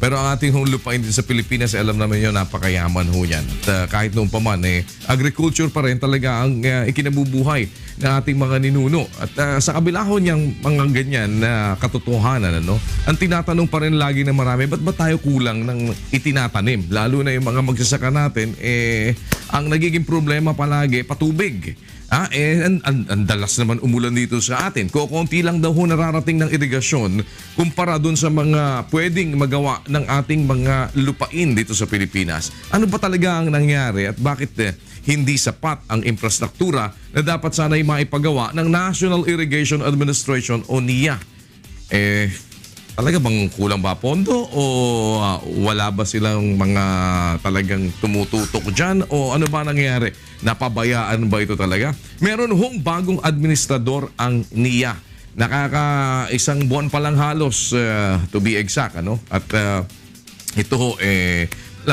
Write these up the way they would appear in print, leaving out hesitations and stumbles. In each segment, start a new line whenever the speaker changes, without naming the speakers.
Pero ang ating hong lupain din sa Pilipinas, alam naman yun, napakayaman ho yan. At kahit noong pa man, agriculture pa rin talaga ang ikinabubuhay ng ating mga ninuno. At sa kabila ho niyang mga ganyan na katotohanan, ang tinatanong pa rin lagi ng marami, ba't ba tayo kulang ng itinatanim? Lalo na yung mga magsasaka natin, ang nagiging problema palagi, patubig. Ang dalas naman umulan dito sa atin. Konti lang daw ho nararating ng irigasyon kumpara dun sa mga pwedeng magawa ng ating mga lupain dito sa Pilipinas. Ano ba talaga ang nangyari at bakit hindi sapat ang infrastruktura na dapat sana'y maipagawa ng National Irrigation Administration o NIA? Talaga bang kulang ba pondo o wala ba silang mga talagang tumututok dyan o ano ba nangyayari? Napabayaan ba ito talaga? Meron hong bagong administrador ang NIA. Isang buwan pa lang halos to be exact. At ito ho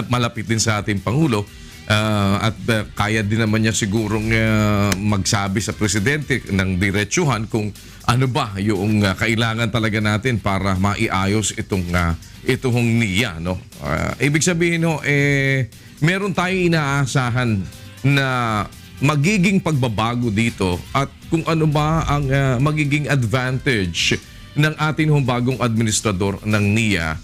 malapit din sa ating Pangulo. At kaya din naman niya sigurong magsabi sa presidente ng diretsuhan kung ano ba yung kailangan talaga natin para maiayos itong NIA. Ibig sabihin meron tayong inaasahan na magiging pagbabago dito at kung ano ba ang magiging advantage ng ating bagong administrador ng NIA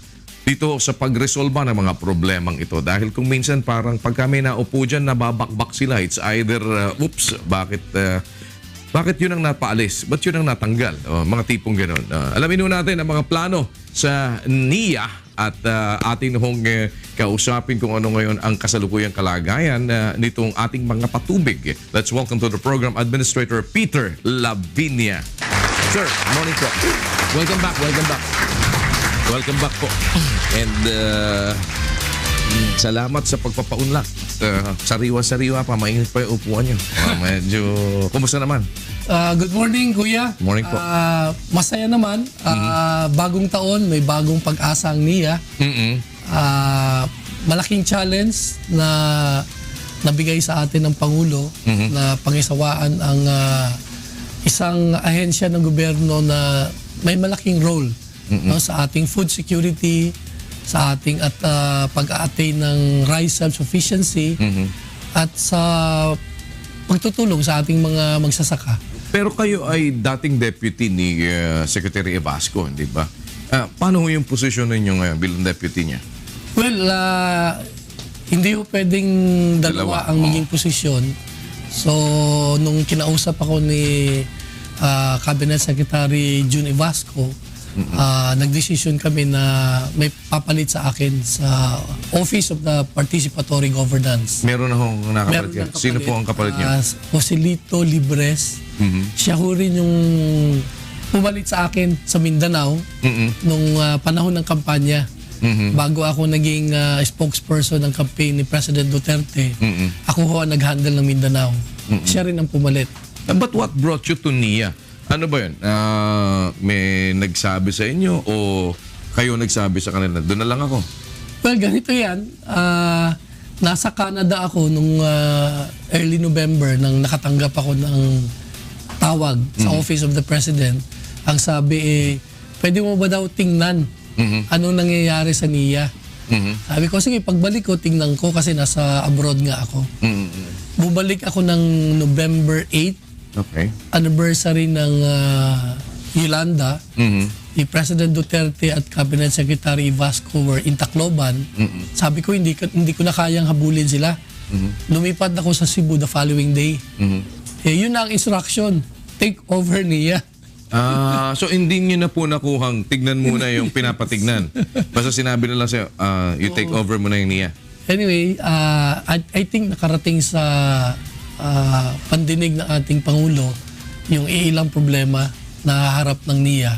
dito sa pagresolba ng mga problemang ito. Dahil kung minsan parang pag kami naupo dyan, nababakbak sila. It's either, bakit yun ang napaalis? Ba't yun ang natanggal? Mga tipong gano'n. Alamin natin ang mga plano sa NIA at ating hong kausapin kung ano ngayon ang kasalukuyang kalagayan nitong ating mga patubig. Let's welcome to the program Administrator Peter Lavinia. Sir, morning po. Welcome back, welcome back. Welcome back po. And salamat sa pagpapaunlak. Sariwa-sariwa pa, mainit pa yung upuan nyo. Medyo, kumusta naman?
Good morning, Kuya.
Morning po.
Masaya naman. Bagong taon, may bagong pag-asa ang NIA. Malaking challenge na nabigay sa atin ng Pangulo na pangisawaan ang isang ahensya ng gobyerno na may malaking role sa ating food security, sa ating pag-a-attain ng rice self-sufficiency at sa pagtutulong sa ating mga magsasaka.
Pero kayo ay dating deputy ni Secretary Evasco, hindi ba? Paano yung posisyon ninyo ngayon bilang deputy niya?
Well, hindi ko pwedeng dalawa ang maging posisyon. So, nung kinausap ako ni Cabinet Secretary June Evasco, nagdesisyon kami na may papalit sa akin sa Office of the Participatory Governance.
Meron na hong nakapalit yan. Sino po ang kapalit niyo?
Joselito Libres. Siya ho rin yung pumalit sa akin sa Mindanao nung panahon ng kampanya. Bago ako naging spokesperson ng campaign ni President Duterte, ako ho ang nag-handle ng Mindanao. Siya rin ang pumalit.
But what brought you to NIA? Ano ba yun? May nagsabi sa inyo o kayo nagsabi sa kanila? Doon na lang ako.
Well, ganito yan. Nasa Canada ako nung early November nang nakatanggap ako ng tawag sa Office of the President. Ang sabi pwede mo ba daw tingnan anong nangyayari sa NIA? Sabi ko, sige, pagbalik ko, tingnan ko kasi nasa abroad nga ako. Bumalik ako ng November 8.
Okay.
Anniversary ng Yolanda. Ni President Duterte at Cabinet Secretary Evasco were in Tacloban. Sabi ko, hindi ko na kayang habulin sila. Lumipad ako sa Cebu the following day. Yun na ang instruction. Take over NIA.
So hindi nyo na po nakuhang tignan muna yung pinapatignan. Basta sinabi nila sa'yo, you take over muna yung NIA.
Anyway, I think nakarating sa pandinig ng ating Pangulo yung ilang problema na harap ng NIA.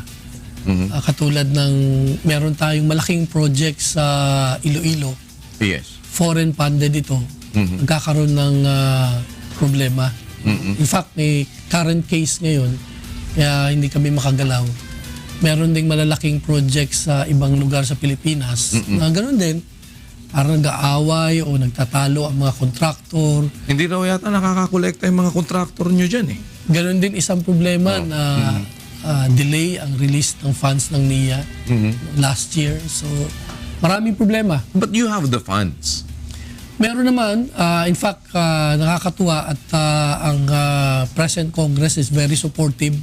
Katulad ng meron tayong malaking project sa Iloilo.
Yes.
Foreign funded ito. Nagkakaroon ng problema. In fact, may current case ngayon kaya hindi kami makagalaw. Meron ding malalaking project sa ibang lugar sa Pilipinas na ganoon din. Parang nag-aaway o nagtatalo ang mga kontraktor.
Hindi raw yata nakakakolekta yung mga kontraktor nyo dyan eh.
Ganon din isang problema na delay ang release ng funds ng NIA last year. So, Maraming problema.
But you have the funds.
Meron naman, in fact, nakakatuwa at ang present Congress is very supportive.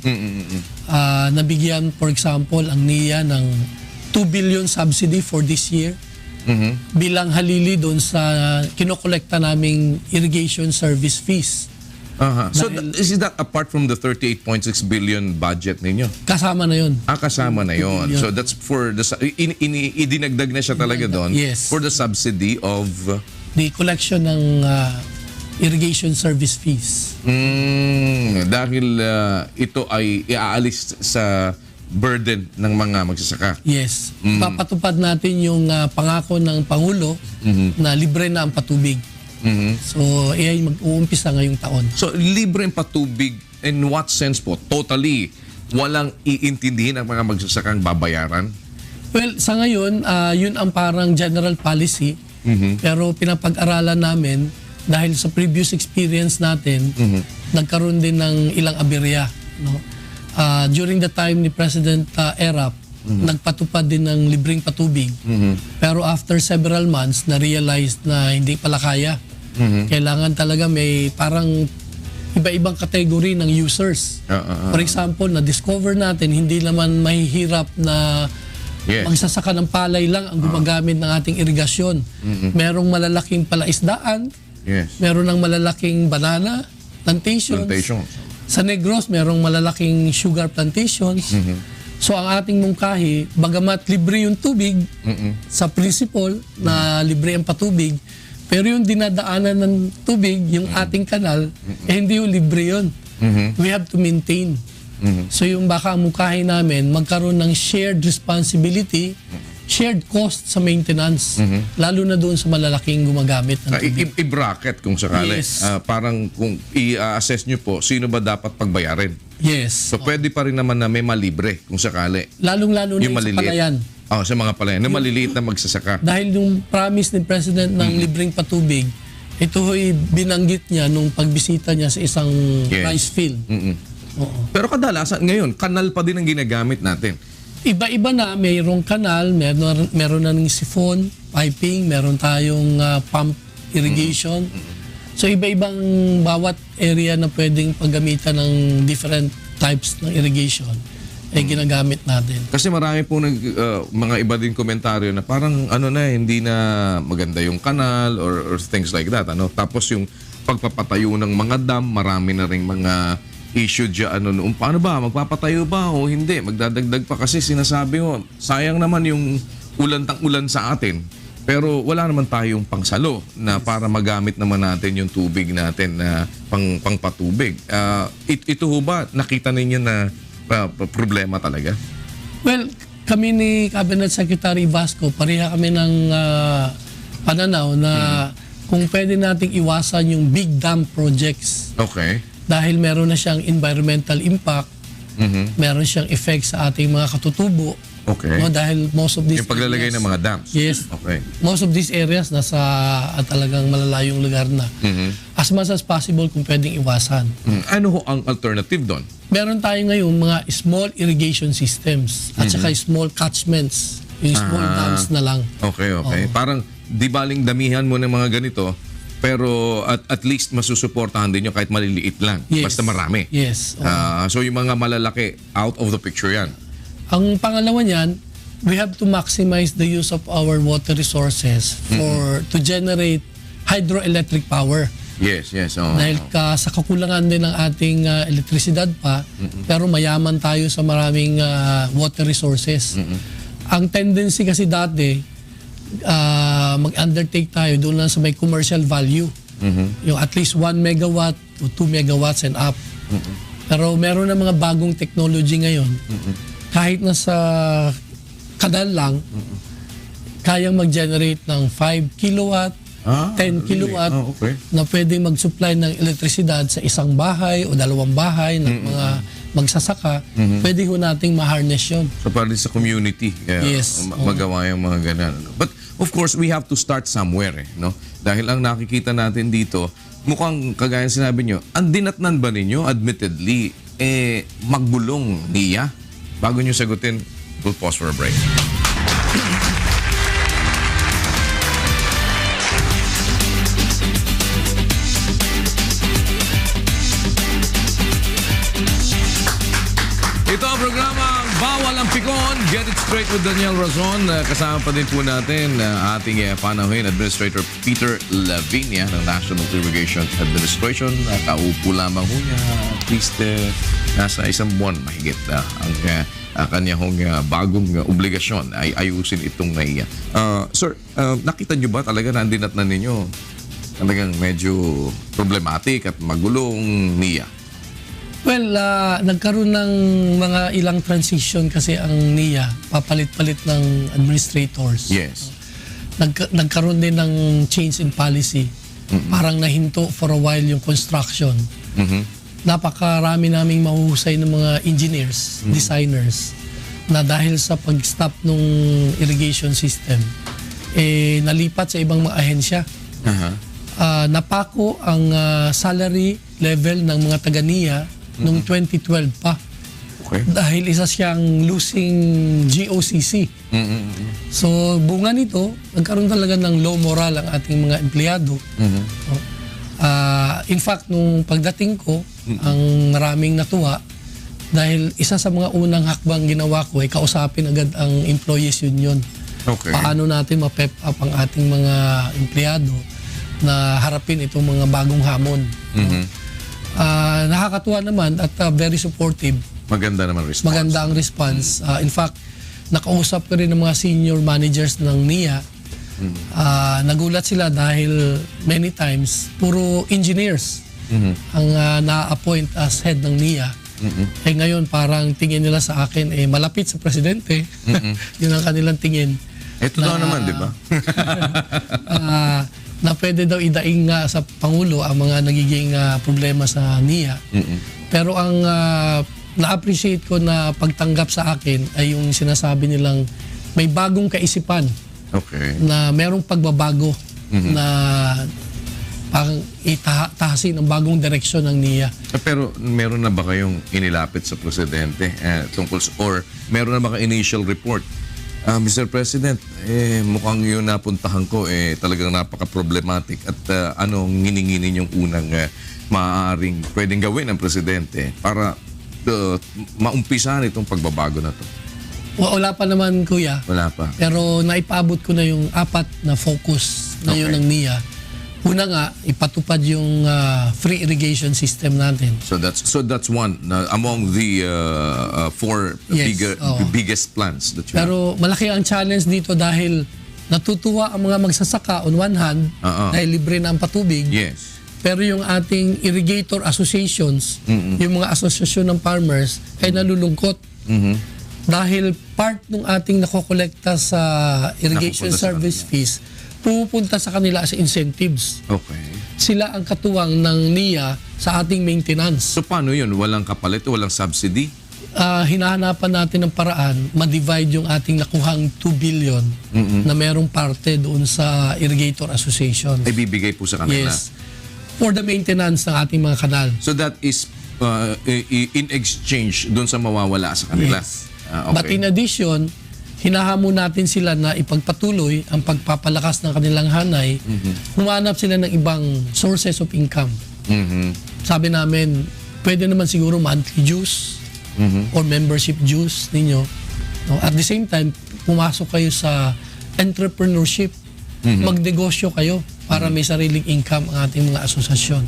Nabigyan, for example, ang NIA ng 2 billion subsidy for this year bilang halili doon sa kinokolekta naming irrigation service fees.
So is that apart from the 38.6 billion budget ninyo?
Kasama na yun.
Kasama na yon. So that's for the idinagdag na siya talaga doon
Yes.
for the subsidy of
The collection ng irrigation service fees.
dahil ito ay iaalis sa burden ng mga magsasaka.
Yes. Papatupad natin yung pangako ng Pangulo na libre na ang patubig. So, ay mag-uumpisa ngayong taon.
So libre ang patubig in what sense po? Totally walang iintindihin ang mga magsasakang babayaran?
Well, sa ngayon, yun ang parang general policy. Pero pinapag-aralan namin dahil sa previous experience natin, nagkaroon din ng ilang aberya. No? During the time ni President Erap, nagpatupad din ng libreng patubig. Pero after several months, na-realize na hindi pala kaya. Kailangan talaga may parang iba-ibang category ng users. For example, na-discover natin, hindi naman mahihirap na magsasaka ng palay lang ang gumagamit ng ating irigasyon. Merong malalaking palaisdaan, meron ng malalaking banana plantations. Sa Negros, merong malalaking sugar plantations. So ang ating mungkahi, bagamat libre yung tubig sa principle na libre ang patubig, pero yung dinadaanan ng tubig, yung ating kanal, hindi yung libre yun. We have to maintain. So yung baka mungkahi namin, magkaroon ng shared responsibility, shared cost sa maintenance, lalo na doon sa malalaking gumagamit ng tubig.
I-bracket kung sakali.
Yes.
Parang kung i-assess nyo po, sino ba dapat pagbayarin?
Yes.
So pwede pa rin naman na may malibre kung sakali.
Lalong-lalo na yung sa palayan.
Sa mga palayan. Na maliliit na magsasaka.
Dahil yung promise ni President ng libreng patubig, ito ho'y binanggit niya nung pagbisita niya sa isang rice field. Oo.
Pero kadalasan ngayon, kanal pa din ang ginagamit natin.
Iba-iba na, mayroong kanal, meron na ng siphon, piping, meron tayong pump irrigation. So iba-ibang bawat area na pwedeng paggamitan ng different types ng irrigation ay ginagamit natin.
Kasi marami po mga iba din komentaryo na parang hindi na maganda yung kanal or things like that. Tapos yung pagpapatayo ng mga dam, marami na ring mga issue dyan. Paano ba? Magpapatayo ba o hindi? Magdadagdag pa kasi sinasabi mo, sayang naman yung ulan sa atin. Pero wala naman tayong pangsalo na para magamit naman natin yung tubig natin na pangpatubig. Ito ho ba, nakita ninyo na problema talaga?
Well, kami ni Cabinet Secretary Vasco, pareha kami ng pananaw na kung pwede nating iwasan yung big dam projects.
Okay.
Dahil meron na siyang environmental impact, meron siyang effect sa ating mga katutubo.
Okay.
No, dahil most of these
yung paglalagay ng mga dams.
Yes.
Okay.
Most of these areas nasa talagang malalayong lugar na. As much as possible kung pwedeng iwasan.
Ano ho ang alternative doon?
Meron tayo ngayon mga small irrigation systems at saka small catchments. Yung small dams na lang.
Okay. Parang di baling damihan mo ng mga ganito, pero at least masusuportahan din nyo kahit maliliit lang.
Yes.
Basta marami.
Yes.
So yung mga malalaki, out of the picture yan.
Ang pangalawa niyan, we have to maximize the use of our water resources to generate hydroelectric power.
Yes.
Dahil sa kakulangan din ng ating elektrisidad pa, pero mayaman tayo sa maraming water resources. Ang tendency kasi dati, mag-undertake tayo doon lang sa may commercial value. Yung at least 1 megawatt to 2 megawatts and up. Pero meron na mga bagong technology ngayon. Kahit nasa kanal lang, kayang mag-generate ng 5 kilowatt, 10 kilowatt na pwede mag-supply ng elektrisidad sa isang bahay o dalawang bahay ng mga magsasaka. Pwede ho nating ma-harness yun.
So para sa community,
Yes.
magawa yung mga ganun. But of course, we have to start somewhere. No? Dahil ang nakikita natin dito, mukhang kagaya sinabi nyo, ang dinatnan ba ninyo, admittedly, magbulong niya? Bago nyo sagutin, we'll pause for a break. Ito ang programang Bawal ang Pikon. Get it straight with Daniel Razon. Kasama pa din po natin ating panauhin Administrator Peter Lavinia ng National Irrigation Administration. Kaupo lamang ho niya. At least nasa isang buwan mahigit ang kanyang bagong obligasyon ay ayusin itong NAIA. Sir, nakita nyo ba talaga na andinat na ninyo talagang medyo problematic at magulong NIA?
Well, nagkaroon ng mga ilang transition kasi ang NIA, papalit-palit ng administrators.
Yes.
Nagkaroon din ng change in policy. Parang nahinto for a while yung construction. Napakarami naming mahuhusay ng mga engineers, designers, na dahil sa pag-stop nung irrigation system, nalipat sa ibang mga ahensya. Napako ang salary level ng mga taga-NIA noong 2012 pa.
Okay.
Dahil isa siyang losing GOCC. So, bunga nito, nagkaroon talaga ng low moral ang ating mga empleyado. In fact, nung pagdating ko, ang maraming natuwa dahil isa sa mga unang hakbang ginawa ko ay kausapin agad ang employees union.
Okay.
Paano natin ma-pep up ang ating mga empleyado na harapin itong mga bagong hamon. Nakakatuwa naman at very supportive.
Maganda naman response.
Maganda ang response. In fact, nakausap ko rin ng mga senior managers ng NIA. Nagulat sila dahil many times, puro engineers ang na-appoint as head ng NIA. Ngayon parang tingin nila sa akin, malapit sa presidente. Yun ang kanilang tingin.
Totoo naman, di ba?
Na pwede daw idaing nga sa Pangulo ang mga nagiging problema sa NIA. Pero ang na-appreciate ko na pagtanggap sa akin ay yung sinasabi nilang may bagong kaisipan.
Okay.
Na merong pagbabago na parang itahasin ang bagong direksyon ng NIA.
Pero meron na ba kayong inilapit sa presidente tungkol or meron na ba kayong initial report? Mr. President, mukhang yun napuntahan ko talagang napaka-problematic at anong ngininginin yung unang maaaring pwedeng gawin ng presidente para maumpisahan itong pagbabago na to?
Wala pa naman, kuya.
Wala pa.
Pero naipabot ko na yung 4 na focus na yun ng NIA. Una nga, ipatupad yung free irrigation system natin.
So that's one among the 4 biggest plans that you have.
Pero malaki ang challenge dito dahil natutuwa ang mga magsasaka on one hand dahil libre na ang patubig.
Yes.
Pero yung ating irrigator associations, yung mga asosasyon ng farmers, ay nalulungkot. Dahil part ng ating nakokolekta sa irrigation service fees, pupunta sa kanila as incentives.
Okay.
Sila ang katuwang ng NIA sa ating maintenance.
So paano yun? Walang kapalit, walang subsidy?
Hinahanapan natin ng paraan, ma-divide yung ating nakuhang 2 billion na merong parte doon sa Irrigator Association.
Ay bibigay po sa kanila?
Yes. For the maintenance ng ating mga kanal.
So that is in exchange doon sa mawawala sa kanila?
Yes.
Okay.
But in addition, hinahamon natin sila na ipagpatuloy ang pagpapalakas ng kanilang hanay, humanap sila ng ibang sources of income. Sabi namin, pwede naman siguro monthly dues or membership dues ninyo. No? At the same time, pumasok kayo sa entrepreneurship. Magnegosyo kayo para may sariling income ang ating mga asosasyon.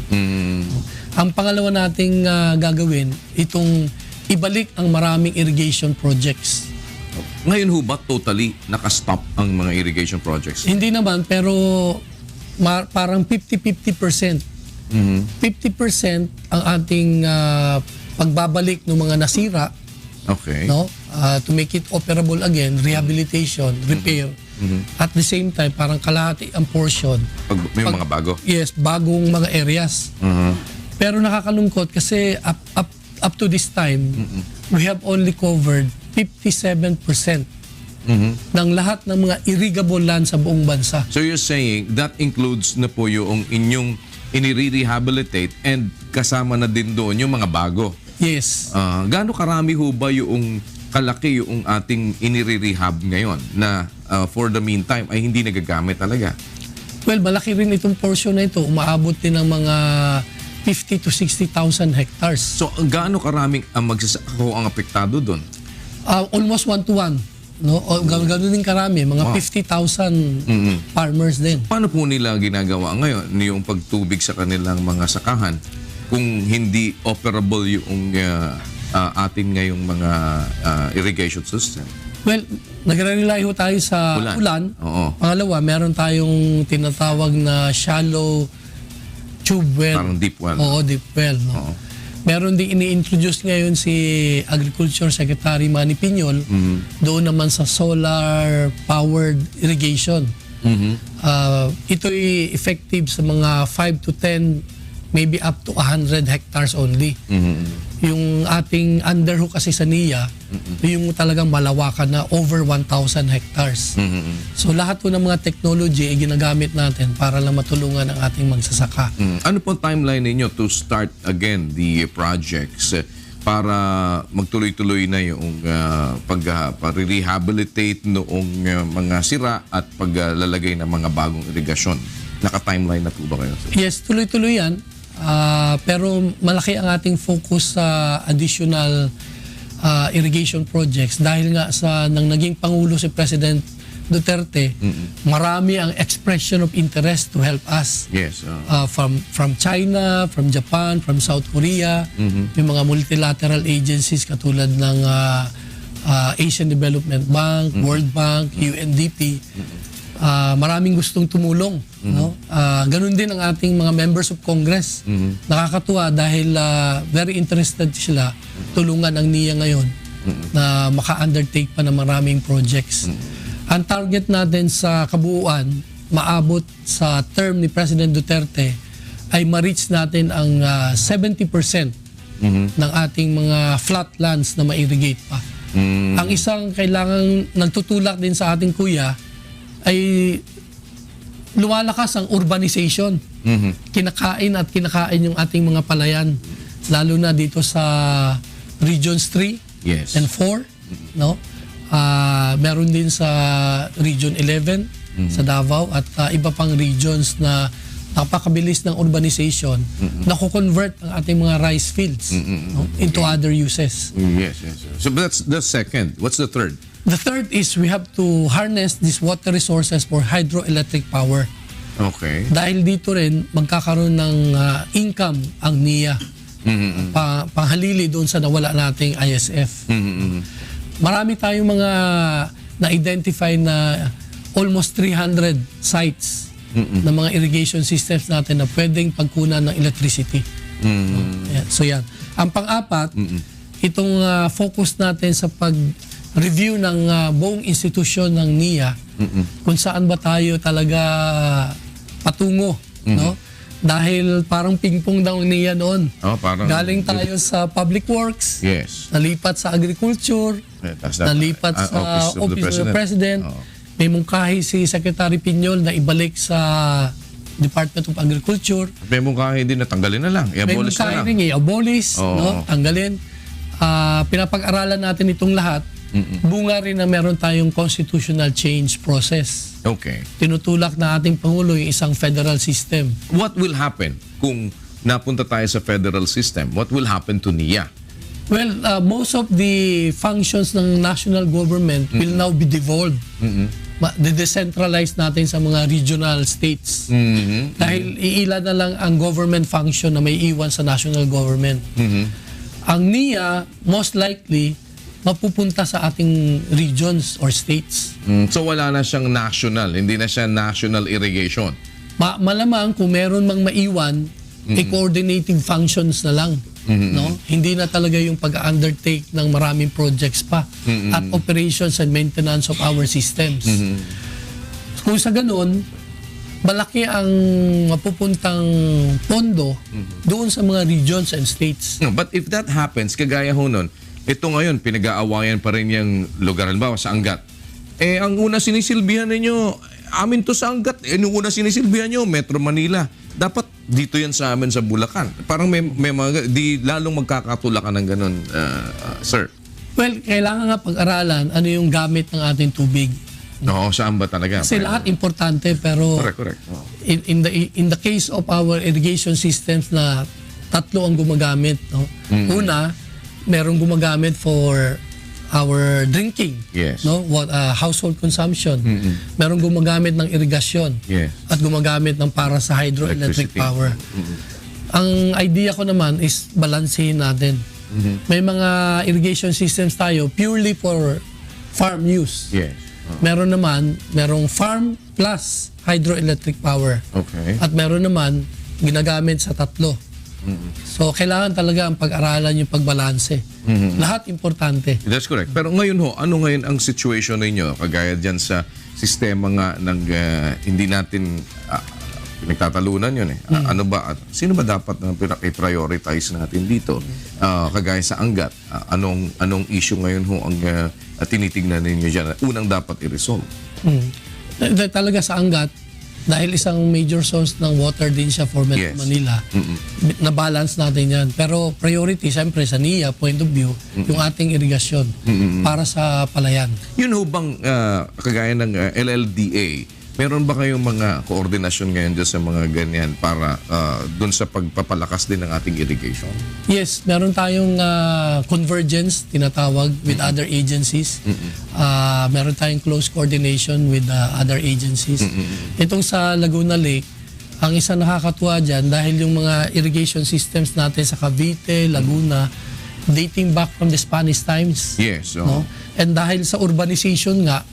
Ang pangalawa nating gagawin, itong ibalik ang maraming irrigation projects.
Ngayon ho ba totally nakastop ang mga irrigation projects?
Hindi naman, pero parang 50-50%. 50% ang ating pagbabalik ng mga nasira.
Okay.
No? To make it operable again, rehabilitation, repair. At the same time, parang kalahati ang portion.
May mga bago?
Yes, bagong mga areas. Pero nakakalungkot kasi up to this time, we have only covered 57% ng lahat ng mga irrigable land sa buong bansa.
So you're saying that includes na po yung inyong inire-rehabilitate and kasama na din doon yung mga bago?
Yes.
Gaano karami ho ba yung kalaki yung ating inire-rehab ngayon na for the meantime ay hindi nagagamit talaga?
Well, malaki rin itong portion na ito. Umaabot din ng mga 50 to 60,000 hectares.
So, gaano karaming ang magsasaka ang apektado doon?
Almost 1-to-1. No? Ganoon din karami, mga 50,000 farmers din.
Paano po nila ginagawa ngayon yung pagtubig sa kanilang mga sakahan kung hindi operable yung atin ngayong mga irrigation system?
Well, nagre-rely ho tayo sa ulan.
Oo.
Pangalawa, meron tayong tinatawag na shallow tube well.
Parang deep well.
Oo, deep well. No?
Oo.
Meron din ini-introduce ngayon si Agriculture Secretary Manny Piñol doon naman sa solar-powered irrigation. Ito'y effective sa mga 5 to 10, maybe up to 100 hectares only. Yung ating under ho kasi sa NIA, yung talagang malawakan na over 1,000 hectares. So lahat po ng mga technology ay ginagamit natin para lang matulungan ang ating magsasaka.
Ano po timeline ninyo to start again the projects para magtuloy-tuloy na yung pag-rehabilitate noong mga sira at paglalagay ng mga bagong irigasyon? Naka-timeline na po ba kayo?
Yes, tuloy-tuloy yan. Pero malaki ang ating focus sa additional irrigation projects dahil nga sa nang naging Pangulo si President Duterte, marami ang expression of interest to help us.
Yes.
From China, from Japan, from South Korea, may mga multilateral agencies katulad ng Asian Development Bank, World Bank, UNDP. Maraming gustong tumulong. No? Ganun din ang ating mga members of Congress. Nakakatuwa dahil very interested sila tulungan ang NIA ngayon na maka-undertake pa ng maraming projects. Ang target natin sa kabuuan, maabot sa term ni President Duterte, ay ma-reach natin ang 70% ng ating mga flatlands na ma-irrigate pa. Ang isang kailangang nagtutulak din sa ating kuya ay lumalakas ang urbanization. Kinakain yung ating mga palayan, lalo na dito sa Regions 3 and 4. No? Meron din sa Region 11 sa Davao at iba pang regions na napakabilis ng urbanization, nako-convert ang ating mga rice fields into other uses.
Yes. So that's the second. What's the third?
The third is we have to harness these water resources for hydroelectric power.
Okay.
Dahil dito rin magkakaroon ng income ang NIA. Panghalili doon sa nawala nating ISF. Marami tayong mga na-identify na almost 300 sites na mga irrigation systems natin na pwedeng pagkunan ng electricity. So yan. Ang pang-apat, itong focus natin sa pag-review ng buong institusyon ng NIA, kung saan ba tayo talaga patungo, no? Dahil parang ping-pong daw NIA noon. Galing tayo sa Public Works, nalipat sa Agriculture, nalipat sa Office of the President. May mungkahi si Secretary Piñol na ibalik sa Department of Agriculture.
May mungkahi din na tanggalin na lang.
May mungkahi din i-abolish, no? Tanggalin. Pinapag-aralan natin itong lahat. Bunga rin na meron tayong constitutional change process.
Okay.
Tinutulak na ating Pangulo yung isang federal system.
What will happen kung napunta tayo sa federal system? What will happen to NIA?
Well, most of the functions ng national government will now be devolved. De-decentralize natin sa mga regional states. Dahil iila na lang ang government function na may iwan sa national government. Ang NIA, most likely, mapupunta sa ating regions or states.
So wala na siyang national, hindi na siya national irrigation.
Malamang kung meron mang maiwan, coordinating functions na lang. No? Hindi na talaga yung pag-undertake ng maraming projects pa at operations and maintenance of our systems. Kung sa ganun, malaki ang mapupuntang pondo doon sa mga regions and states.
But if that happens, kagaya ho nun, ito ngayon, pinag-aawayan pa rin yung lugar, halimbawa sa Angat. Ang una sinisilbihan ninyo, amin to sa Angat. Nung una sinisilbihan nyo, Metro Manila. Dapat dito yan sa amin sa Bulacan. Parang may mga, di lalong magkakatulakan ng ganun, sir.
Well, kailangan nga pag-aralan ano yung gamit ng ating tubig.
No, saan ba talaga?
Kasi lahat importante, pero
correct.
In the case of our irrigation systems na tatlo ang gumagamit. No? Una, merong gumagamit for our drinking,
Yes.
no, household consumption. Merong gumagamit ng irigasyon
Yes.
at gumagamit ng para sa hydroelectric
Electricity.
power. Ang idea ko naman is balansehin natin. May mga irrigation systems tayo purely for farm use.
Yes.
Merong farm plus hydroelectric power.
Okay.
At meron naman ginagamit sa tatlo. So kailangan talaga ang pag-aralan yung pagbalanse. Lahat importante.
That's correct. Pero ngayon ho, ano ngayon ang situation ninyo? Kagaya dyan sa sistema nga ng hindi natin pinagtatalunan yun eh. Ano ba, sino ba dapat na i-prioritize natin dito? Kagaya sa Angat, anong issue ngayon ho ang tinitignan ninyo dyan? Unang dapat i-resolve.
Talaga sa Angat, dahil isang major source ng water din siya for Metro
Yes.
Manila, na-balance natin yan. Pero priority, siyempre sa NIA, point of view, yung ating irigasyon para sa palayan.
Yun ho bang kagaya ng LLDA, meron ba kayong mga koordinasyon ngayon dyan sa mga ganyan para dun sa pagpapalakas din ng ating irrigation?
Yes, meron tayong convergence, tinatawag, with other agencies. Meron tayong close coordination with other agencies. Itong sa Laguna Lake, ang isa nakakatuwa dyan, dahil yung mga irrigation systems natin sa Cavite, Laguna, dating back from the Spanish times.
Yes.
No? And dahil sa urbanization nga,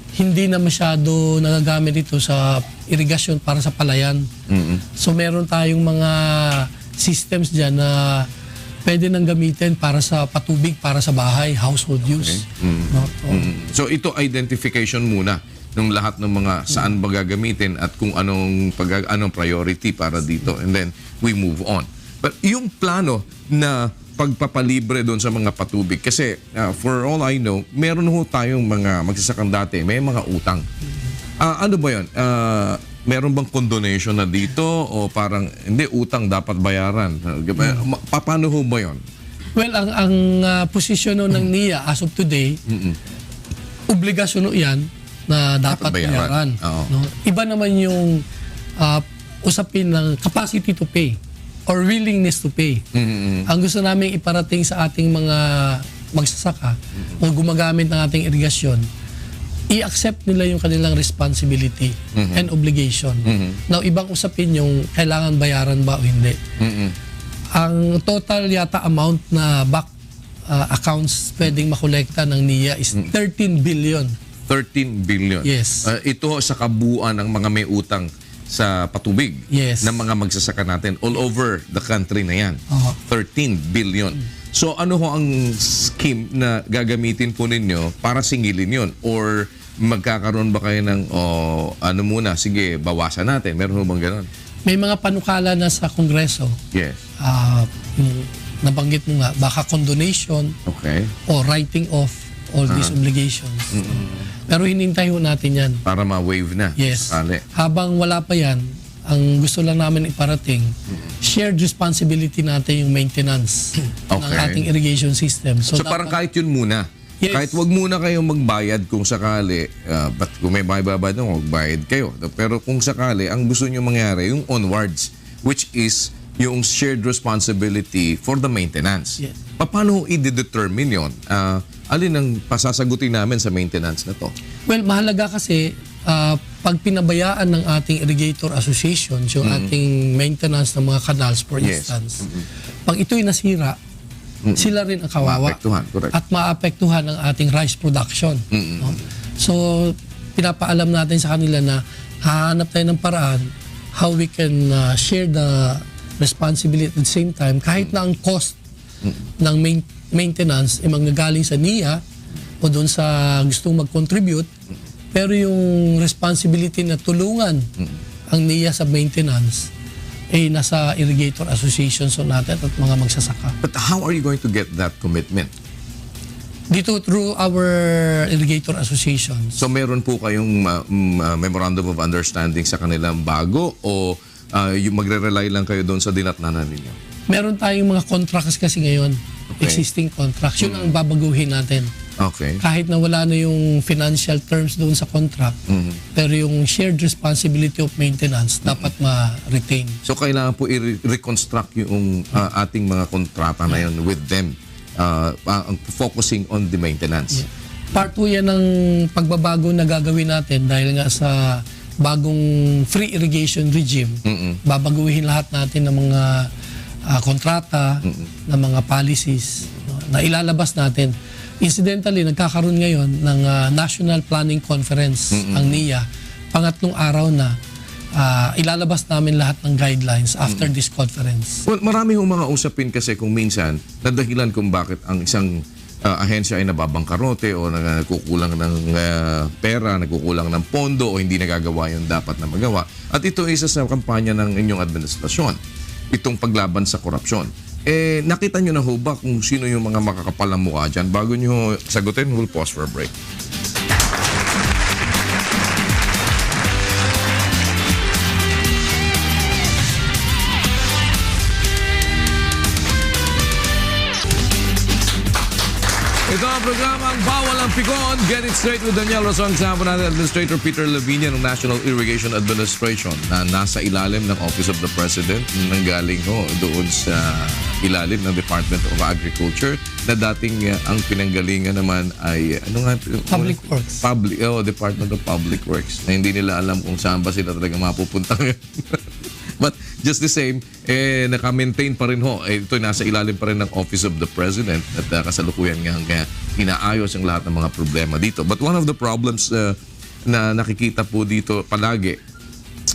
hindi na masyado nagagamit ito sa irigasyon para sa palayan. So meron tayong mga systems dyan na pwede nang gamitin para sa patubig, para sa bahay, household use. No?
So ito identification muna ng lahat ng mga saan ba gagamitin at kung anong priority para dito, and then we move on. But yung plano na pagpapalibre doon sa mga patubig, kasi for all I know, meron ho tayong mga magsasakang dati, may mga utang. Ano ba yun? Meron bang condonation na dito o parang hindi, utang dapat bayaran? Paano ho ba yun?
Well, ang posisyon ng NIA as of today, obligasyon yan na dapat bayaran. No? Iba naman yung usapin ng capacity to pay or willingness to pay. Ang gusto namin iparating sa ating mga magsasaka o gumagamit ng ating irigasyon, i-accept nila yung kanilang responsibility and obligation. Now, ibang usapin yung kailangan bayaran ba o hindi. Ang total yata amount na back accounts pwedeng makolekta ng NIA is 13 billion.
13 billion.
Yes.
Ito sa kabuuan ng mga may utang sa patubig
Yes.
ng mga magsasaka natin all over the country na yan. 13 billion. So ano ho ang scheme na gagamitin po ninyo para singilin yon? Or magkakaroon ba kayo ng ano muna, sige, bawasan natin? Meron ho bang ganon?
May mga panukala na sa Kongreso.
Yes.
Yung nabanggit mo nga, baka condonation
Okay.
o writing off all these obligations. Pero hinintay ho natin yan.
Para ma-waive na.
Yes.
Sakali.
Habang wala pa yan, ang gusto lang namin iparating, shared responsibility natin yung maintenance ng
Okay.
ating irrigation system.
So parang kahit yun muna.
Yes.
Kahit wag muna kayong magbayad kung sakali, but kung may bayad na, magbayad kayo. Pero kung sakali, ang gusto nyo mangyari, yung onwards, which is yung shared responsibility for the maintenance.
Yes.
Paano i-determine yun? Alin ang pasasagutin namin sa maintenance na to?
Well, mahalaga kasi pag pinabayaan ng ating irrigator association, yung ating maintenance ng mga canals, for
Yes.
instance, pag ito'y nasira, sila rin ang kawawa.
Maapektuhan, correct.
At maapektuhan ang ating rice production. No? So, pinapaalam natin sa kanila na hahanap tayo ng paraan how we can share the responsibility at the same time, kahit na ang cost ng maintenance ay manggagaling sa NIA o doon sa gustong mag-contribute, pero yung responsibility na tulungan ang NIA sa maintenance ay nasa irrigator associations natin at mga magsasaka.
But how are you going to get that commitment?
Dito through our irrigator associations.
So meron po kayong memorandum of understanding sa kanilang bago o yung magre-rely lang kayo doon sa dinatnanan ninyo?
Meron tayong mga contracts kasi ngayon,
Okay.
existing contracts. Yun ang babaguhin natin.
Okay.
Kahit na wala na yung financial terms doon sa contract, pero yung shared responsibility of maintenance dapat ma-retain.
So kailangan po i-reconstruct yung ating mga kontrata na yun with them, focusing on the maintenance.
Part po yan ng pagbabago na gagawin natin dahil nga sa bagong free irrigation regime. Babaguhin lahat natin ng mga kontrata, ng mga policies, no, na ilalabas natin. Incidentally, nagkakaroon ngayon ng National Planning Conference ang NIA. Pangatlong araw na ilalabas namin lahat ng guidelines after this conference.
Well, marami hong mga usapin kasi kung minsan nadahilan kung bakit ang isang ahensya ay nababangkarote o nagkukulang ng pera, nagkukulang ng pondo o hindi nagagawa yung dapat na magawa. At ito isa sa kampanya ng inyong administrasyon, itong paglaban sa korupsyon. Nakita nyo na ho ba kung sino yung mga makakapalang mukha dyan? Bago nyo sagutin, we'll pause for a break. Ito ang programang Bawal ang Pikon. Get it straight with Daniel Rosong. Kasama natin Administrator Peter Lavinia ng National Irrigation Administration na nasa ilalim ng Office of the President, nanggaling ho doon sa ilalim ng Department of Agriculture na dating ang pinanggalingan naman ay
Public Works.
Department of Public Works na hindi nila alam kung saan ba sila talaga mapupunta. But just the same, naka-maintain pa rin ho. Ito nasa ilalim pa rin ng Office of the President at kasalukuyan nga inaayos ang lahat ng mga problema dito. But one of the problems na nakikita po dito palagi,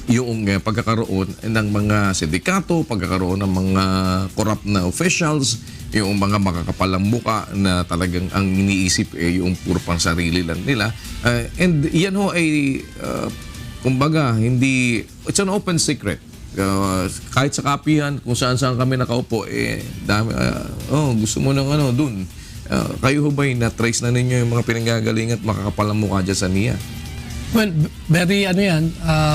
yung pagkakaroon ng mga sindikato, pagkakaroon ng mga corrupt na officials, yung mga makakapalang muka na talagang ang iniisip yung puro pang sarili lang nila. And yan ho ay, kumbaga, it's an open secret. Kahit sa kapihan, kung saan-saan kami nakaupo, dami, gusto mo ng dun. Kayo ho ba'y na-trace na ninyo yung mga pinanggagaling at makakapalang mukha dyan sa NIA?
Well, very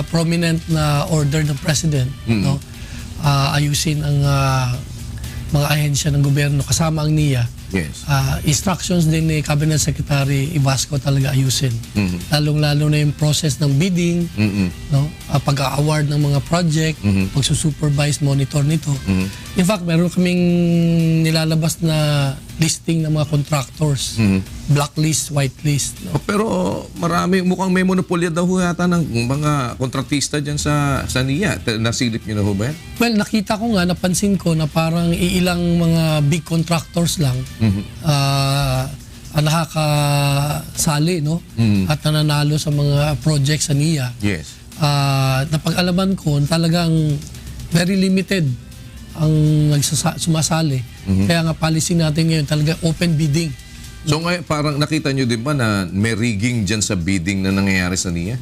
prominent na order ng President, no? Ayusin ang mga ahensya ng gobyerno kasama ang NIA.
Yes.
Instructions din ni Cabinet Secretary Ibasco talaga ayusin. Lalong-lalo na yung process ng bidding, no? Pag-award ng mga project, pagsusupervise, monitor nito. In fact, meron kaming nilalabas na listing ng mga contractors. Blacklist, whitelist. No?
Pero mukhang may monopolya daw yata ng mga kontratista dyan sa NIA. Nasilip nyo na ho ba yan?
Well, nakita ko nga, napansin ko na parang iilang mga big contractors lang ang nakakasali, no? At nananalo sa mga projects sa NIA.
Yes.
Napag-alaman ko, talagang very limited ang sumasali. Kaya nga policy natin ngayon talaga open bidding.
So ngayon, parang nakita nyo din ba na may rigging dyan sa bidding na nangyayari sa NIA?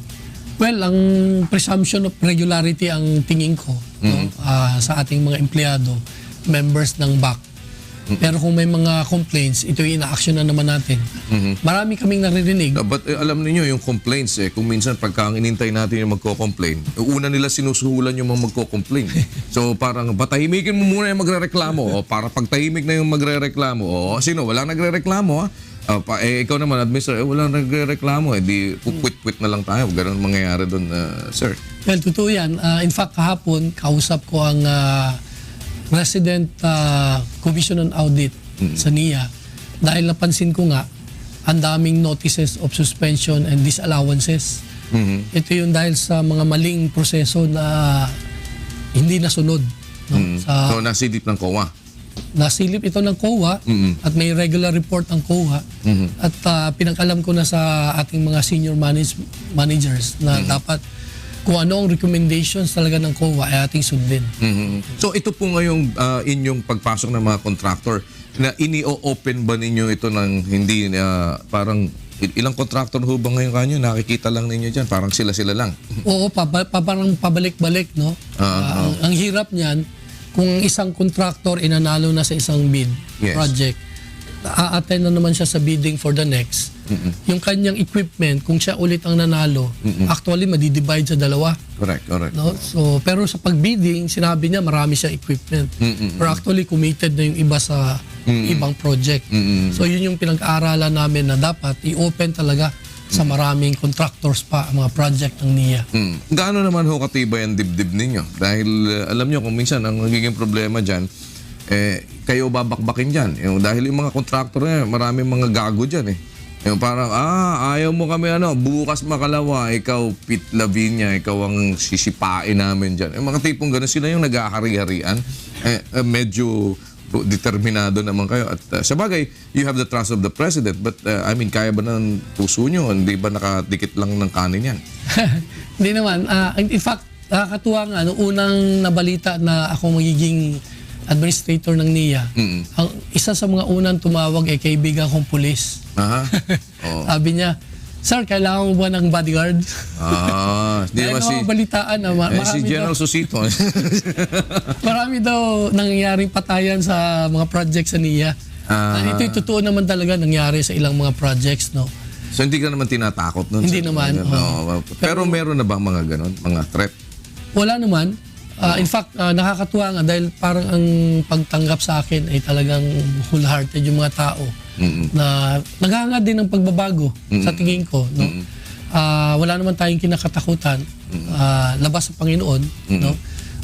Well, ang presumption of regularity ang tingin ko, no? Sa ating mga empleyado, members ng BAC. Pero kung may mga complaints, ito yung ina-action na naman natin. Marami kaming naririnig.
But alam niyo yung complaints, kung minsan pagka ang inintay natin yung magko-complain, una nila sinusuhulan yung mga magko-complain. So parang patahimikin mo muna yung magrereklamo, o para pagtahimik na yung magrereklamo, o sino, walang nagrereklamo, ikaw naman, administrator, walang nagrereklamo, di quit na lang tayo. Ganun mangyayari doon, sir.
Well, totoo yan. In fact, kahapon, kausap ko ang Resident Commission on Audit sa NIA dahil napansin ko nga ang daming notices of suspension and disallowances. Ito yung dahil sa mga maling proseso na hindi nasunod. No?
So nasilip ng COA?
Nasilip ito ng COA at may regular report ang COA at pinag-alam ko na sa ating mga senior managers na dapat kung ano ang recommendations talaga ng COA ay ating sundin.
So ito po ngayong inyong pagpasok ng mga contractor na ini-open ba ninyo ito ng hindi parang ilang contractor ho ba ngayon kanyo? Nakikita lang ninyo dyan, parang sila-sila lang.
Oo, parang pabalik-balik, no? Ang hirap niyan, kung isang contractor inanalo na sa isang bid project, a-attend na naman siya sa bidding for the next, yung kanyang equipment, kung siya ulit ang nanalo, actually madidivide sa dalawa.
Correct.
No? So, pero sa pagbidding, sinabi niya marami siya equipment. Pero actually committed na yung iba sa ibang project. So yun yung pinag-aaralan namin na dapat i-open talaga sa maraming contractors pa ang mga project ng NIA.
Gaano naman ho katibay ang dibdib ninyo? Dahil alam nyo kung minsan ang nagiging problema dyan, kayo babakbakin dyan. Dahil yung mga contractor maraming mga gago dyan eh. Yung parang, ayaw mo kami bukas makalawa, ikaw Pete Lavinia, ikaw ang sisipain namin dyan. Yung mga tipong gano'n, sila yung nag-ahari-harian. Medyo determinado naman kayo. At sa bagay, you have the trust of the president. But I mean, kaya ba ng puso nyo? Hindi ba nakadikit lang ng kanin yan?
Hindi naman. In fact, nakakatuwa nga, nung unang nabalita na ako magiging administrator ng NIA, ang isa sa mga unang tumawag ay kaibigan kong pulis. Sabi niya, "Sir, kailangan mo ba ng bodyguard?"
Di naman si
balitaan na
si General Susito.
Marami daw nangyayaring patayan sa mga projects sa NIA. Ito'y totoo naman talaga nangyari sa ilang mga projects, no?
So hindi ka naman tinatakot nun?
Hindi naman.
Pero meron na ba mga ganon? Mga threat?
Wala naman. In fact, nakakatuwa nga dahil parang ang pagtanggap sa akin ay talagang wholehearted yung mga tao na naghahangad din ng pagbabago sa tingin ko. No? Wala naman tayong kinakatakutan labas sa Panginoon. No?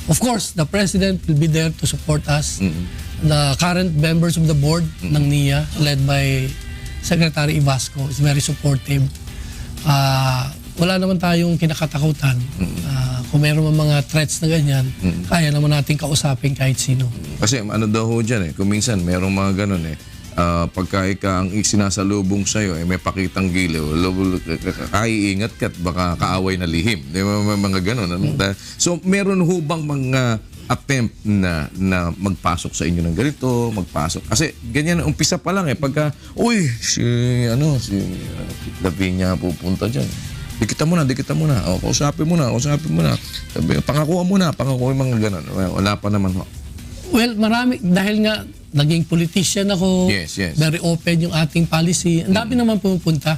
Of course, the President will be there to support us. The current members of the board ng NIA led by Secretary Ivasco is very supportive. Wala naman tayong kinakatakutan. Kung mayroon mga threats na ganyan, kaya naman natin kausapin kahit sino.
Kasi ano daw ho dyan kung minsan mayroong mga ganun pagka ang sinasalubong sa'yo may pakitang giliw, kaiingat ka at baka kaaway na lihim. Di ba mga ganun? So meron ho bang mga attempt na magpasok sa inyo ng ganito, magpasok? Kasi ganyan, umpisa pa lang pagka, si Lavinia pupunta dyan. Dikita mo na. Kausapin mo na. Sabi, pangakuha mo na, mga ganun. Wala pa naman ho.
Well, marami, dahil nga naging politician ako,
yes.
very open yung ating policy, ang dami naman pumupunta.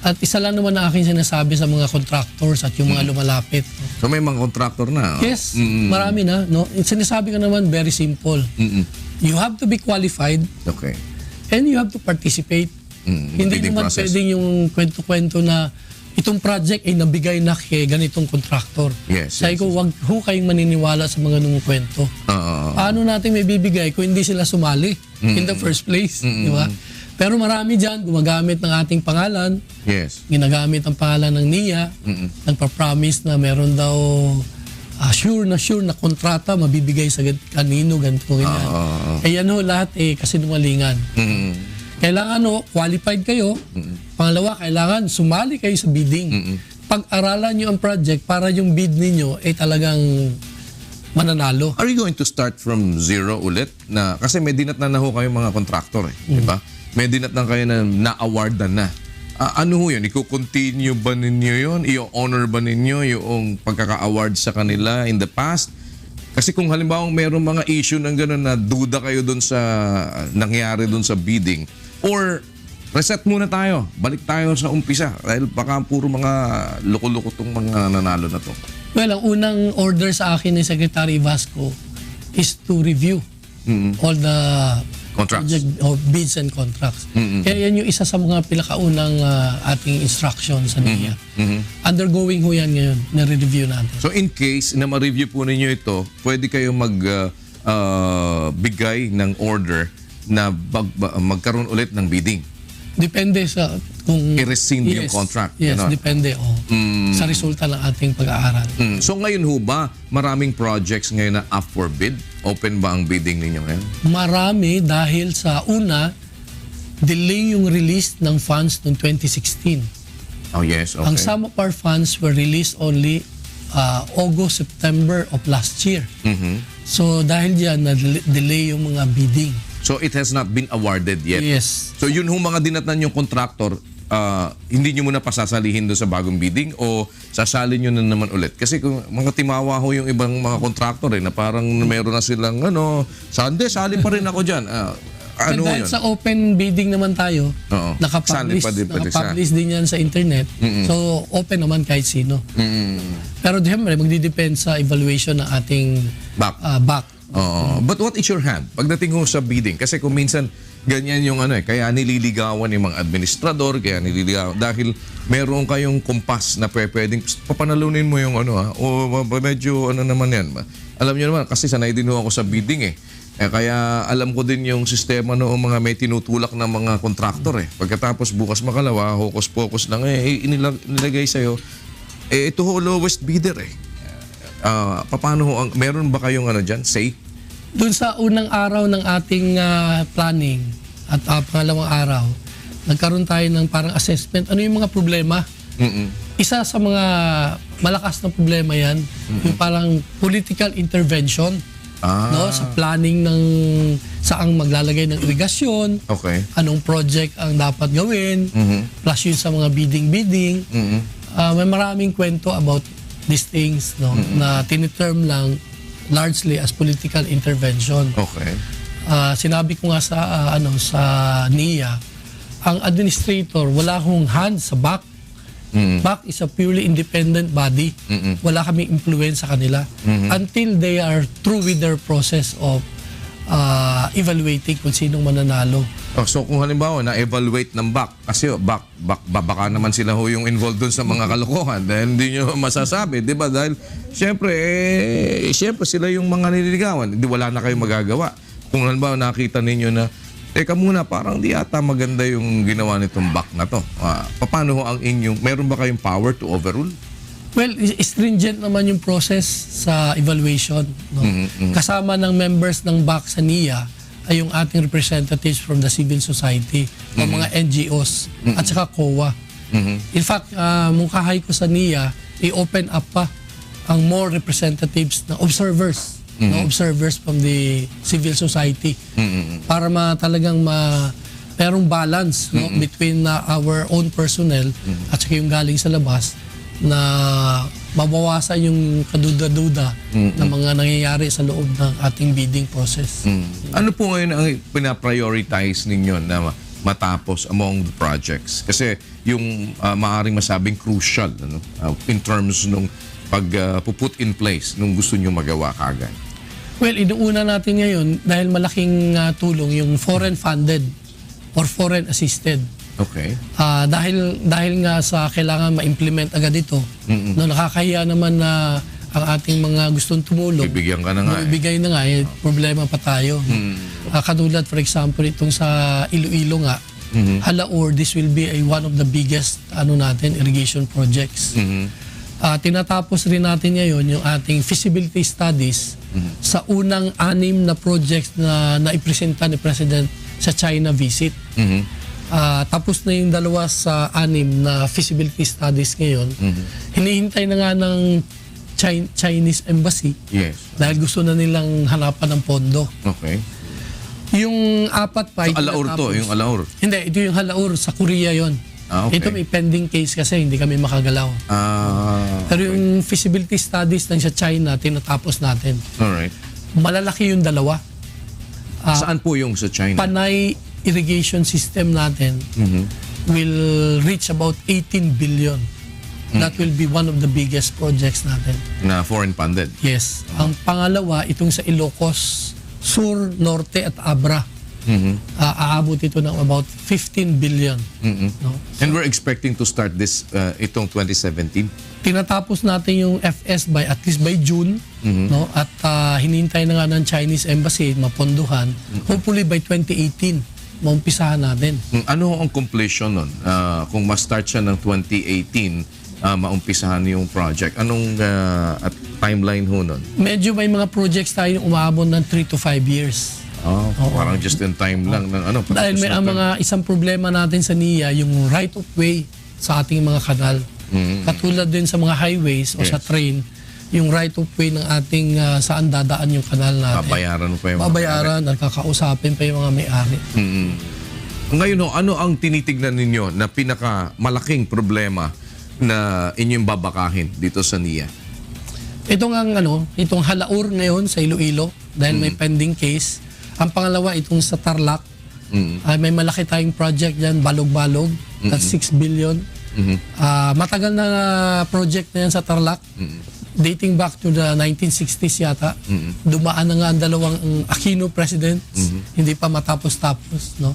At isa lang naman na aking sinasabi sa mga contractors at yung mga lumalapit.
So may mga contractor na?
Yes, marami na. No? Sinasabi ko naman, very simple. You have to be qualified.
Okay.
And you have to participate. Hindi naman pwedeng yung kwento-kwento na itong project ay nabigay na kay ganitong contractor. Sabi ko, wag ho kayong maniniwala sa mga nung kwento. Paano natin may bibigay kung hindi sila sumali in the first place? Di ba? Pero marami dyan, gumagamit ng ating pangalan. Ginagamit ang pangalan ng NIA. Nagpa-promise na meron daw sure na kontrata mabibigay sa kanino, ganito, ganyan. Yan ho lahat kasinungalingan. Kailangan qualified kayo. Pangalawa, kailangan sumali kayo sa bidding. Pag-aralan nyo ang project para yung bid ninyo ay talagang mananalo.
Are you going to start from zero ulit? Kasi may dinatnan na ho kayo mga contractor di ba? May dinatnan kayo na na-awardan na. Ano ho yun? I-continue ba ninyo yun? I-honor ba ninyo yung pagkaka-award sa kanila in the past? Kasi kung halimbawa mayroong mga issue ng gano'n na duda kayo doon sa nangyari doon sa bidding, or reset muna tayo, balik tayo sa umpisa dahil baka puro mga loko-loko tong mga nanalo na to.
Well, ang unang order sa akin ni Secretary Vasco is to review all the
contracts,
bids and contracts. Kaya yan yung isa sa mga pinakaunang ating instructions sa NIA. Undergoing ho yan ngayon, na-review natin.
So in case na ma-review po ninyo ito, pwede kayo bigay ng order na magkaroon ulit ng bidding.
Depende sa kung
i-rescind yung contract.
Yes, depende sa resulta ng ating pag-aaral.
So ngayon ho ba, maraming projects ngayon na up for bid? Open ba ang bidding ninyo ngayon?
Marami dahil sa una, delay yung release ng funds noong 2016.
Oh yes, okay.
Ang sum of our funds were released only August, September of last year. So dahil diyan, na-delay yung mga bidding.
So it has not been awarded yet?
Yes.
So yun ho mga dinatnan yung contractor, hindi nyo muna pasasalihin doon sa bagong bidding o sasali nyo na naman ulit? Kasi kung mga timawa ho yung ibang mga contractor na parang meron na silang Sunday, sali pa rin ako dyan. Ano
dahil
yun?
sa open bidding naman tayo,
Oo. Sali pa din pwede siya.
nakapublish din yan sa internet. So, open naman kahit sino. Pero siyempre, magdidepend sa evaluation ng ating
Back.
back.
Oo. But what is your hand? Pagdating ho sa bidding, kasi kung minsan ganyan yung kaya nililigawan yung mga administrador, kaya nililigawan dahil meron kayong kumpas na pwedeng papanalunin mo yung o medyo naman yan. Alam niyo naman, kasi sanay din ho ako sa bidding kaya alam ko din yung sistema noong mga may tinutulak ng mga kontraktor Pagkatapos bukas makalawa, hocus-pocus lang inilagay sa'yo. Ito ho, lowest bidder paano ho, meron ba kayong dyan, say?
Doon sa unang araw ng ating planning at pangalawang araw, nagkaroon tayo ng parang assessment. Ano yung mga problema? Isa sa mga malakas na problema yan, yung parang political intervention sa planning ng saang maglalagay ng irigasyon,
Okay.
anong project ang dapat gawin, plus yun sa mga bidding. May maraming kwento about these things na tiniterm lang largely as political intervention.
Okay.
Sinabi ko nga sa sa NIA, ang administrator wala akong hand sa back. Back is a purely independent body. Wala kaming influence sa kanila until they are through with their process of evaluating kung sinong mananalo.
So kung halimbawa na-evaluate ng back, kasi baka naman sila ho yung involved dun sa mga kalokohan dahil hindi nyo masasabi, di ba? Dahil syempre sila yung mga nililigawan, hindi wala na kayong magagawa. Kung halimbawa nakita ninyo na, teka muna, parang di ata maganda yung ginawa nitong back na to. Paano ho ang inyong, meron ba kayong power to overrule?
Well, stringent naman yung process sa evaluation. Kasama ng members ng BAC sa NIA ay yung ating representatives from the civil society o mga NGOs at saka COA. In fact, mungkahay ko sa NIA, i-open up pa ang more representatives na observers, observers from the civil society para talagang merong balance between our own personnel at saka yung galing sa labas na mabawasan yung kaduda-duda ng mga nangyayari sa loob ng ating bidding process.
Ano po ngayon ang pinaprioritize ninyo na matapos among the projects? Kasi yung maaaring masabing crucial in terms nung pag-put in place nung gusto nyo magawa kagad.
Well, inuuna natin ngayon dahil malaking tulong yung foreign funded or foreign assisted.
Okay.
Dahil nga sa kailangan ma-implement agad ito, nakakahiya naman na ang ating mga gustong tumulong.
Bibigyan ka na nga.
Ibigay na nga, problema pa tayo. Katulad, for example, itong sa Iloilo nga, Halaur, this will be one of the biggest irrigation projects. Tinatapos rin natin ngayon yung ating feasibility studies sa unang 6 na projects na naipresenta ni President sa China visit. Tapos na yung 2 sa 6 na feasibility studies ngayon. Hinihintay na nga ng Chinese embassy dahil gusto na nilang hanapan ng pondo.
Okay.
Yung 4 pa.
So, Halaur to, yung Halaur?
Hindi, ito yung Halaur sa Korea yon.
Okay.
Ito may pending case kasi hindi kami makagalaw. Pero yung feasibility studies ng sa China, tinatapos natin.
Alright.
Malalaki yung 2.
Saan po yung sa China?
Panay irrigation system natin will reach about 18 billion. That will be one of the biggest projects natin.
Na foreign funded?
Yes. Ang pangalawa, itong sa Ilocos Sur, Norte at Abra. Aabot ito ng about 15 billion. No?
And we're expecting to start this itong 2017?
Tinatapos natin yung FS by at least by June, no? At hinihintay na nga ng Chinese embassy maponduhan. Hopefully by 2018 maumpisahan natin.
Ano ang completion nun? Kung ma-start siya ng 2018, maumpisahan yung project. Anong timeline ho nun?
Medyo may mga projects tayo umaabot ng 3 to 5 years.
Parang just in time lang ng ano.
Dahil may ang mga isang problema natin sa NIA, yung right of way sa ating mga kanal. Katulad din sa mga highways o sa train, yung right of way ng ating saan dadaan yung kanal natin.
Babayaran pa yung
babayaran at kakausapin pa yung mga may-ari.
Ngayon, ano ang tinitignan ninyo na pinakamalaking problema na inyong babakahin dito sa NIA?
Itong Halaur ngayon sa Iloilo dahil may pending case. Ang pangalawa, itong sa Tarlac, May malaki tayong project dyan, Balog-Balog. That's 6 billion. Matagal na project na yan sa Tarlac. Dating back to the 1960s yata. Dumaan na nga ang dalawang Aquino presidents. Hindi pa matapos-tapos. No?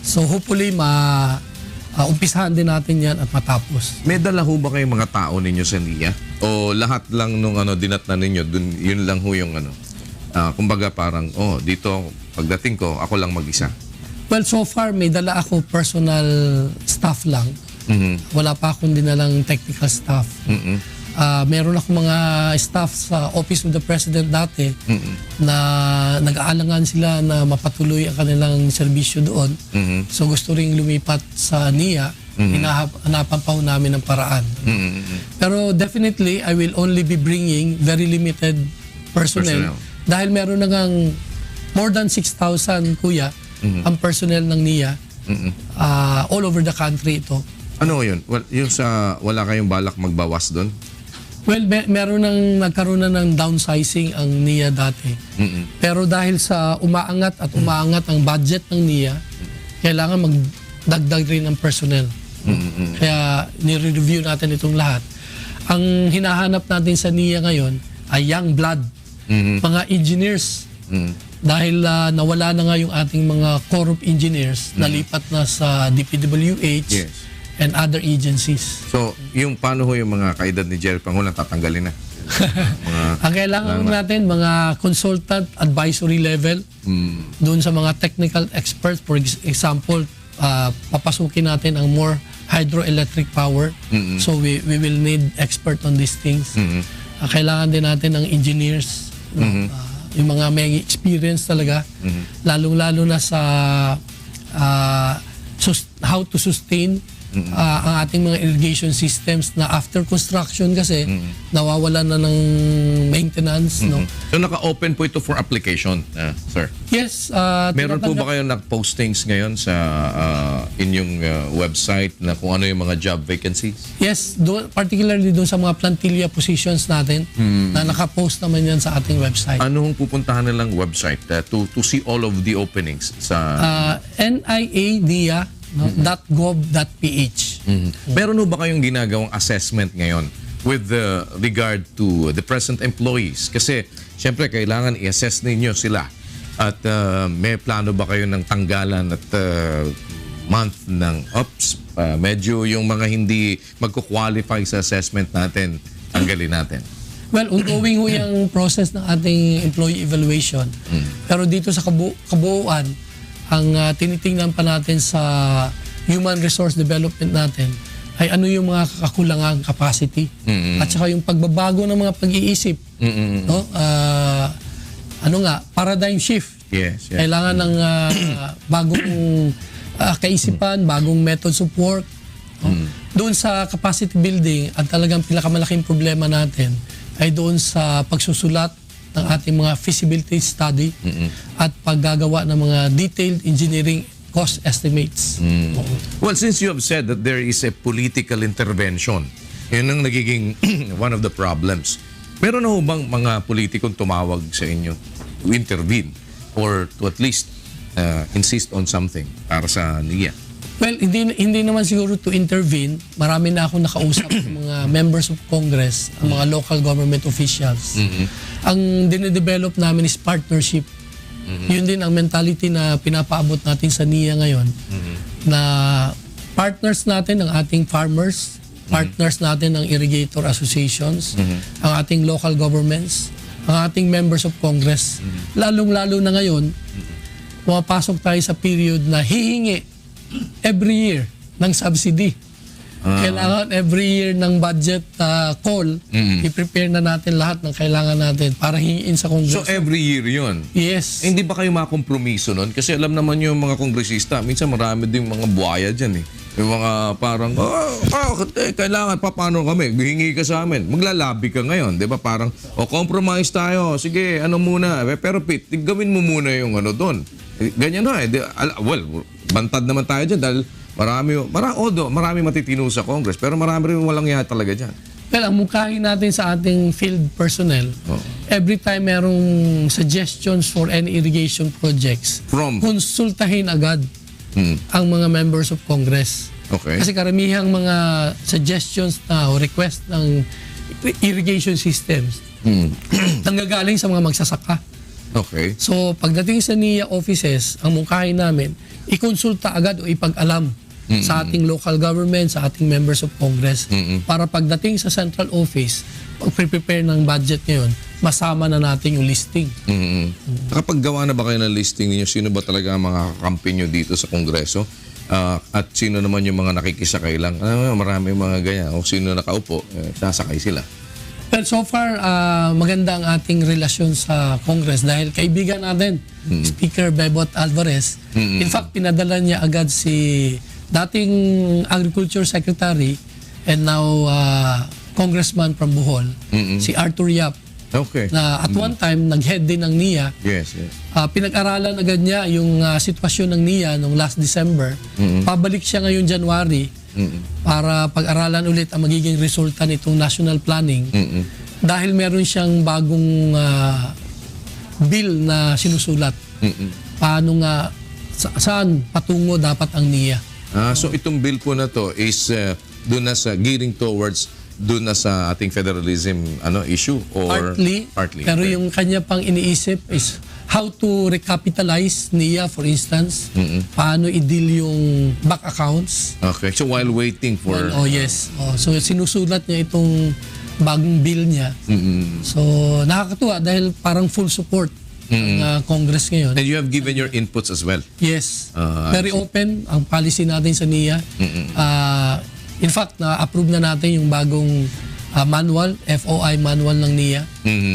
So hopefully, umpisahan din natin yan at matapos.
May dala ho ba kayong mga tao ninyo sa NIA? O lahat lang nung dinatnan ninyo, yun lang ho yung kumbaga parang, dito, pagdating ko, ako lang mag-isa.
Well, so far, may dala ako personal staff lang. Wala pa akong dinalang technical staff. Meron ako mga staff sa Office of the President dati na nag-aalangan sila na mapatuloy ang kanilang serbisyo doon. So gusto rin lumipat sa NIA. Hinahanapan pa ho namin ng paraan. Pero definitely, I will only be bringing very limited personnel. Dahil meron na ngang more than 6,000, kuya, ang personnel ng NIA. All over the country ito.
Ano yun? Yung wala kayong balak magbawas doon?
Well, nagkaroon na ng downsizing ang NIA dati. Pero dahil sa umaangat ang budget ng NIA, kailangan magdagdag rin ng personnel. Kaya nire-review natin itong lahat. Ang hinahanap natin sa NIA ngayon ay young blood, mga engineers. Dahil nawala na nga yung ating mga corrupt engineers, nalipat na sa DPWH.
Yes.
And other agencies.
So, yung paano ho yung mga kaedad ni Jerry Pangulo tatanggalin na?
Ang kailangan natin, mga consultant advisory level, doon sa mga technical experts, for example, papasukin natin ang more hydroelectric power. So, we will need expert on these things. Kailangan din natin ng engineers, yung mga may experience talaga, lalong-lalo na sa how to sustain ang ating mga irrigation systems na after construction kasi nawawalan na ng maintenance. No?
So naka-open po ito for application, sir?
Yes.
Meron po ba kayong nag-postings ngayon sa inyong website na kung ano yung mga job vacancies?
Yes, particularly doon sa mga plantilla positions natin na naka-post naman yan sa ating website.
Ano hong pupuntahan nilang website to see all of the openings? Sa
NIA .gov.ph.
Meron ba kayong ginagawang assessment ngayon with regard to the present employees? Kasi syempre kailangan i-assess ninyo sila. At may plano ba kayo ng tanggalan at month ng medyo yung mga hindi magko-qualify sa assessment natin, tanggalin natin?
Well, ongoing ho yung process ng ating employee evaluation. Pero dito sa kabuuan, ang tinitingnan pa natin sa human resource development natin ay ano yung mga kakulangang capacity at saka yung pagbabago ng mga pag-iisip. No? Paradigm shift.
Yes.
Kailangan ng bagong kaisipan, bagong methods of work. No? Doon sa capacity building, at talagang pinakamalaking problema natin ay doon sa pagsusulat ng ating mga feasibility study at paggagawa ng mga detailed engineering cost estimates.
Well, since you have said that there is a political intervention, yun ang nagiging one of the problems. Meron na ho bang mga politikong tumawag sa inyo to intervene or to at least insist on something para sa NIA?
Well, hindi naman siguro to intervene. Marami na akong nakausap ng mga members of Congress, ang mga local government officials. Ang dine-develop namin is partnership. Yun din ang mentality na pinapaabot natin sa NIA ngayon. Na partners natin ang ating farmers, partners natin ang irrigator associations, ang ating local governments, ang ating members of Congress. Lalong-lalo na ngayon, pumapasok tayo sa period na hihingi every year ng subsidy. Kailangan every year ng budget call, i-prepare na natin lahat ng kailangan natin para hingiin sa Kongreso.
So every year yun?
Yes.
Hindi ba kayo makompromiso nun? Kasi alam naman yung mga kongresista, minsan marami din mga buhaya dyan eh. Yung mga parang, kailangan pa, paano kami? Hingi ka sa amin. Maglalabi ka ngayon, di ba? Parang, compromise tayo. Sige, ano muna. Pero Pete, gawin mo muna yung doon. Ganyan na eh. Well, bantad naman tayo dyan dahil marami matitino sa Congress pero marami rin walang yata talaga dyan.
Well, ang mungkahin natin sa ating field personnel, every time merong suggestions for any irrigation projects, konsultahin agad ang mga members of Congress.
Okay.
Kasi karamihang mga suggestions na o request ng irrigation systems nanggagaling sa mga magsasaka.
Okay.
So pagdating sa NIA offices, ang mungkahin namin, ikonsulta agad o ipag-alam sa ating local government, sa ating members of Congress, para pagdating sa central office, pag-prepare ng budget ngayon, masama na natin yung listing.
Kapag gawa na ba kayo ng listing ninyo, sino ba talaga ang mga kakampi nyo dito sa Kongreso? At sino naman yung mga nakikisakay lang? Marami mga ganyan. O sino nakaupo, sasakay sila.
Well, so far, maganda ang ating relasyon sa Congress dahil kaibigan natin, Speaker Bebot Alvarez. In fact, pinadala niya agad si dating Agriculture Secretary and now Congressman from Bohol, si Arthur Yap,
Okay.
na at one time nag-head din ng NIA.
Yes, yes.
Pinag-aralan agad niya yung sitwasyon ng NIA noong last December. Pabalik siya ngayon January para pag-aralan ulit ang magiging resulta nitong national planning. Dahil meron siyang bagong bill na sinusulat. Paano nga, saan patungo dapat ang NIA.
So itong bill po na to is doon na sa gearing towards doon na sa ating federalism issue or
Partly. Pero
okay.
yung kanya pang iniisip is how to recapitalize NIA, for instance. Paano i-deal yung back accounts.
Okay. So while waiting for
Yes. So sinusulat niya itong bagong bill niya. So nakakatuwa dahil parang full support ng Congress ngayon.
and you have given your inputs as well.
Yes. Very open ang policy natin sa NIA. In fact, na-approve na natin yung bagong manual, FOI manual ng NIA.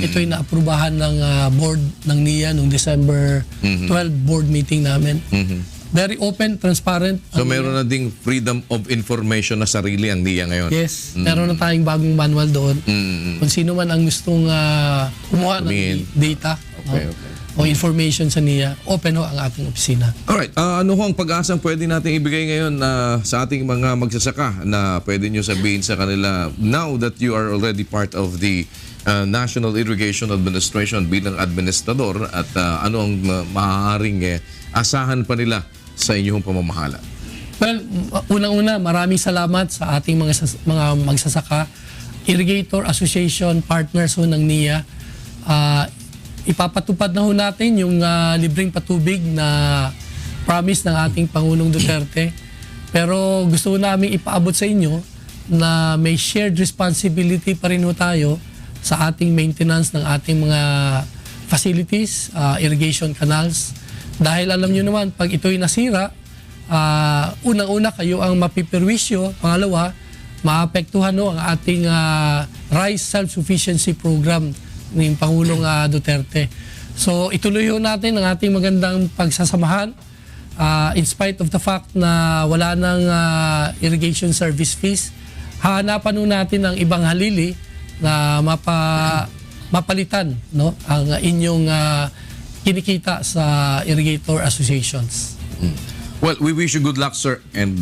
Ito ay na-aprubahan ng board ng NIA noong December 12 board meeting namin. Very open, transparent.
So meron na ding freedom of information na sarili ang NIA ngayon.
Yes, meron na tayong bagong manual doon. Kung sino man ang gustong kumuha ng data
Okay.
o information sa NIA, open ho ang ating opisina.
Alright, ano ho ang pag-asang pwede natin ibigay ngayon sa ating mga magsasaka na pwede nyo sabihin sa kanila now that you are already part of the National Irrigation Administration bilang administrador at ano ang maaaring asahan pa nila sa inyong pamamahala?
Well, unang-una, maraming salamat sa ating mga magsasaka, Irrigator Association partners ho ng NIA. Ipapatupad na ho natin yung libreng patubig na promise ng ating Pangulong Duterte. Pero gusto ko namin ipaabot sa inyo na may shared responsibility pa rin ho tayo sa ating maintenance ng ating mga facilities, irrigation canals. Dahil alam nyo naman, pag ito'y nasira, unang-una kayo ang mapipirwisyo. Pangalawa, maapektuhan ho ang ating rice self-sufficiency program ng Pangulong Duterte. So ituloy ho natin ang ating magandang pagsasamahan in spite of the fact na wala nang irrigation service fees. Hahanapan ho natin ng ibang halili na mapalitan ang inyong kinikita sa irrigator associations.
Well, we wish you good luck, sir, and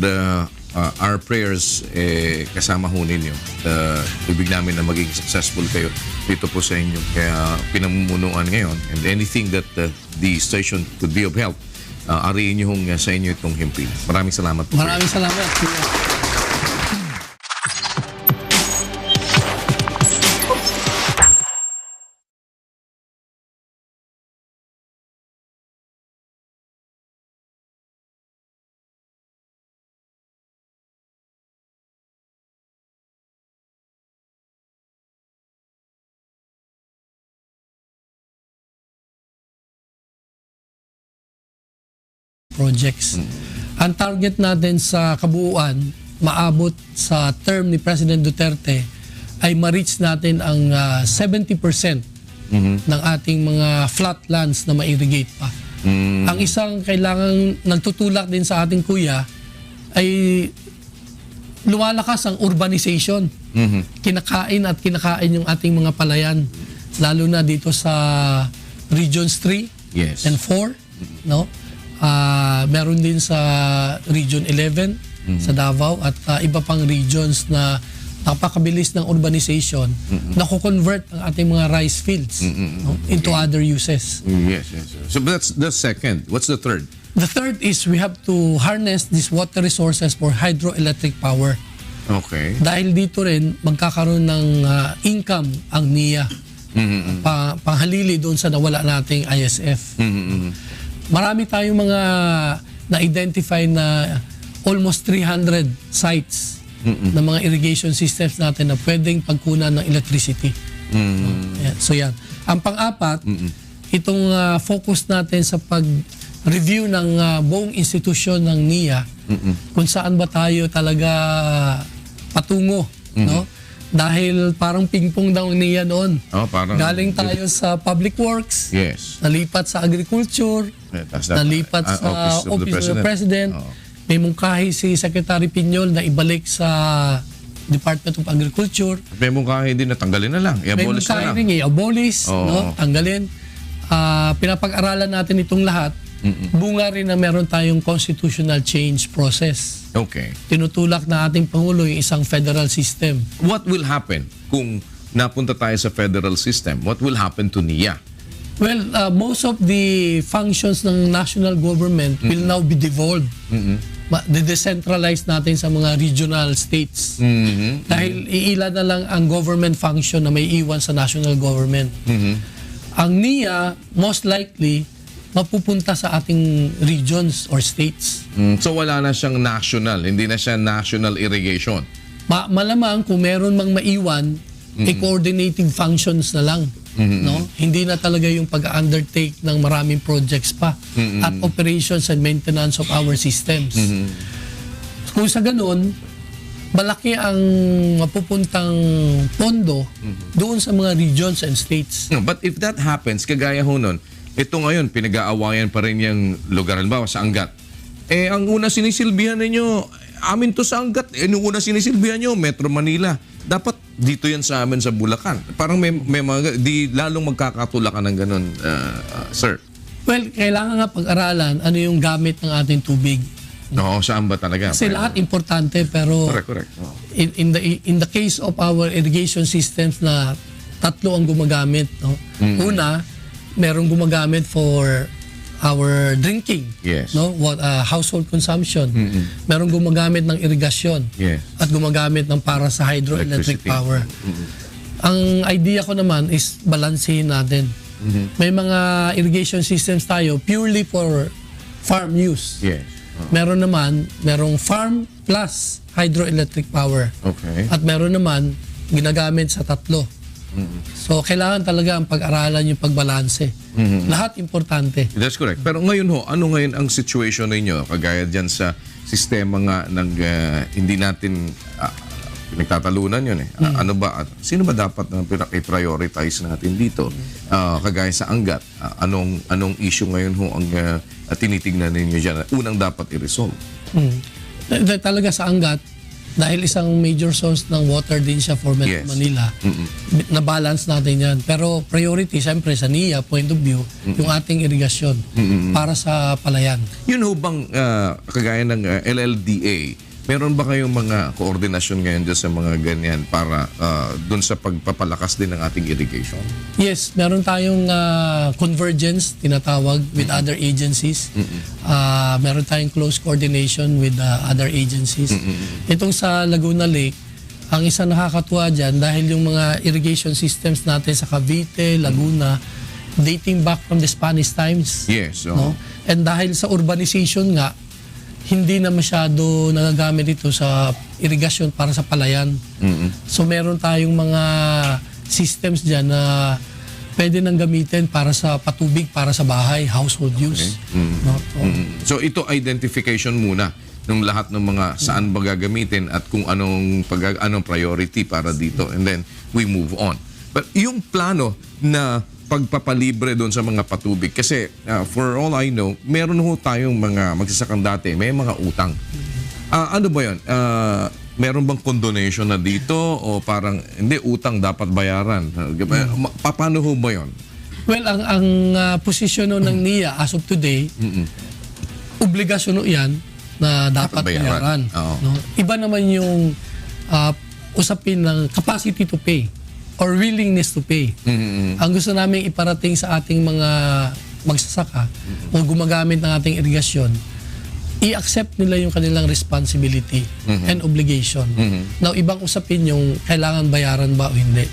our prayers kasama ho ninyo. Ibig namin na maging successful kayo dito po sa inyo kaya pinamumunuan ngayon, and anything that the station could be of help, ariin nyo hong sa inyo itong himpin. Maraming salamat po.
Maraming salamat. Projects. Ang target natin sa kabuuan, maabot sa term ni President Duterte, ay ma-reach natin ang 70% ng ating mga flat lands na ma-irrigate pa. Ang isang kailangang nagtutulak din sa ating kuya ay lumalakas ang urbanization. Kinakain yung ating mga palayan, lalo na dito sa Regions 3
Yes.
and 4, no? Meron din sa Region 11 sa Davao at iba pang regions na napakabilis ng urbanization na convert ang ating mga rice fields into other uses.
Yes. So that's the second. What's the third?
The third is we have to harness these water resources for hydroelectric power.
Okay.
Dahil dito rin, magkakaroon ng income ang NIA. Panghalili doon sa nawala nating ISF. Marami tayong mga na-identify na almost 300 sites ng mga irrigation systems natin na pwedeng pagkunan ng electricity. So yan. Ang pang-apat, itong focus natin sa pag-review ng buong institusyon ng NIA, kung saan ba tayo talaga patungo, no? Dahil parang ping-pong daw NIA noon.
Parang
galing tayo sa public works,
yes.
nalipat sa agriculture, nalipat sa Office of the President. May mungkahi si Secretary Piñol na ibalik sa Department of Agriculture.
May mungkahi din na tanggalin na lang.
May mungkahi rin i-abolish, no? Tanggalin. Pinapag-aralan natin itong lahat. Bunga rin na meron tayong constitutional change process.
Okay.
Tinutulak na ating Pangulo yung isang federal system.
What will happen kung napunta tayo sa federal system? What will happen to NIA?
Well, most of the functions ng national government will now be devolved. De-decentralize natin sa mga regional states. Dahil iila na lang ang government function na may iwan sa national government. Ang NIA, most likely, mapupunta sa ating regions or states.
So wala na siyang national, hindi na siya national irrigation.
Malamang kung meron mang maiwan, coordinating functions na lang. No? Hindi na talaga yung pag-undertake ng maraming projects pa at operations and maintenance of our systems. Kung sa ganun, malaki ang mapupuntang pondo doon sa mga regions and states.
No, but if that happens, kagaya ho nun, ito ngayon, pinag-aawayan pa rin yung lugar, halimbawa sa Angat. Ang una sinisilbihan ninyo, amin to sa Angat. Nung una sinisilbihan nyo, Metro Manila. Dapat dito yan sa amin sa Bulacan. Parang may mga, di lalong magkakatulakan ng ganun, sir.
Well, kailangan nga pag-aralan ano yung gamit ng ating tubig.
No, saan ba talaga?
Kasi lahat importante, pero
correct.
In the case of our irrigation systems na tatlo ang gumagamit. No? Una, merong gumagamit for our drinking,
yes.
no? Household consumption. Merong gumagamit ng irigasyon,
yes.
at gumagamit ng para sa hydroelectric power. Ang idea ko naman is balansehin natin. May mga irrigation systems tayo purely for farm use.
Yes.
Merong farm plus hydroelectric power.
Okay.
At meron naman ginagamit sa tatlo. So, kailangan talaga ang pag-aralan yung pagbalanse. Lahat importante.
That's correct. Pero ngayon ho, ano ngayon ang situation ninyo? Kagaya dyan sa sistema nga ng hindi natin pinagtatalunan yun eh. Ano ba, sino ba dapat na i-prioritize natin dito? Kagaya sa Angat, anong issue ngayon ho ang tinitignan ninyo dyan? Unang dapat i-resolve.
Talaga sa Angat, dahil isang major source ng water din siya for Metro Manila, na-balance natin yan. Pero priority, siyempre, sa NIA, point of view, yung ating irigasyon para sa palayan.
Yun ho bang, kagaya ng LLDA, meron ba kayong mga koordinasyon ngayon dyan sa mga ganyan para dun sa pagpapalakas din ng ating irrigation?
Yes, meron tayong convergence, tinatawag, with other agencies. Meron tayong close coordination with other agencies. Itong sa Laguna Lake, ang isa nakakatuwa dyan dahil yung mga irrigation systems natin sa Cavite, Laguna, dating back from the Spanish times.
Yes.
No? And dahil sa urbanization nga, hindi na masyado nagagamit ito sa irigasyon para sa palayan. So meron tayong mga systems dyan na pwede nang gamitin para sa patubig, para sa bahay, household use. No?
So ito identification muna ng lahat ng mga saan ba gagamitin at kung anong priority para dito, and then we move on. But yung plano na pagpapalibre doon sa mga patubig. Kasi for all I know, meron ho tayong mga magsasakang dati, may mga utang. Ano ba yun? Meron bang condonation na dito o parang hindi, utang dapat bayaran? Paano ho ba yun?
Well, ang posisyon ng NIA as of today, obligasyon yan na dapat bayaran. No? Iba naman yung usapin ng capacity to pay or willingness to pay. Ang gusto namin iparating sa ating mga magsasaka o gumagamit ng ating irigasyon, i-accept nila yung kanilang responsibility and obligation. Now, ibang usapin yung kailangan bayaran ba o hindi.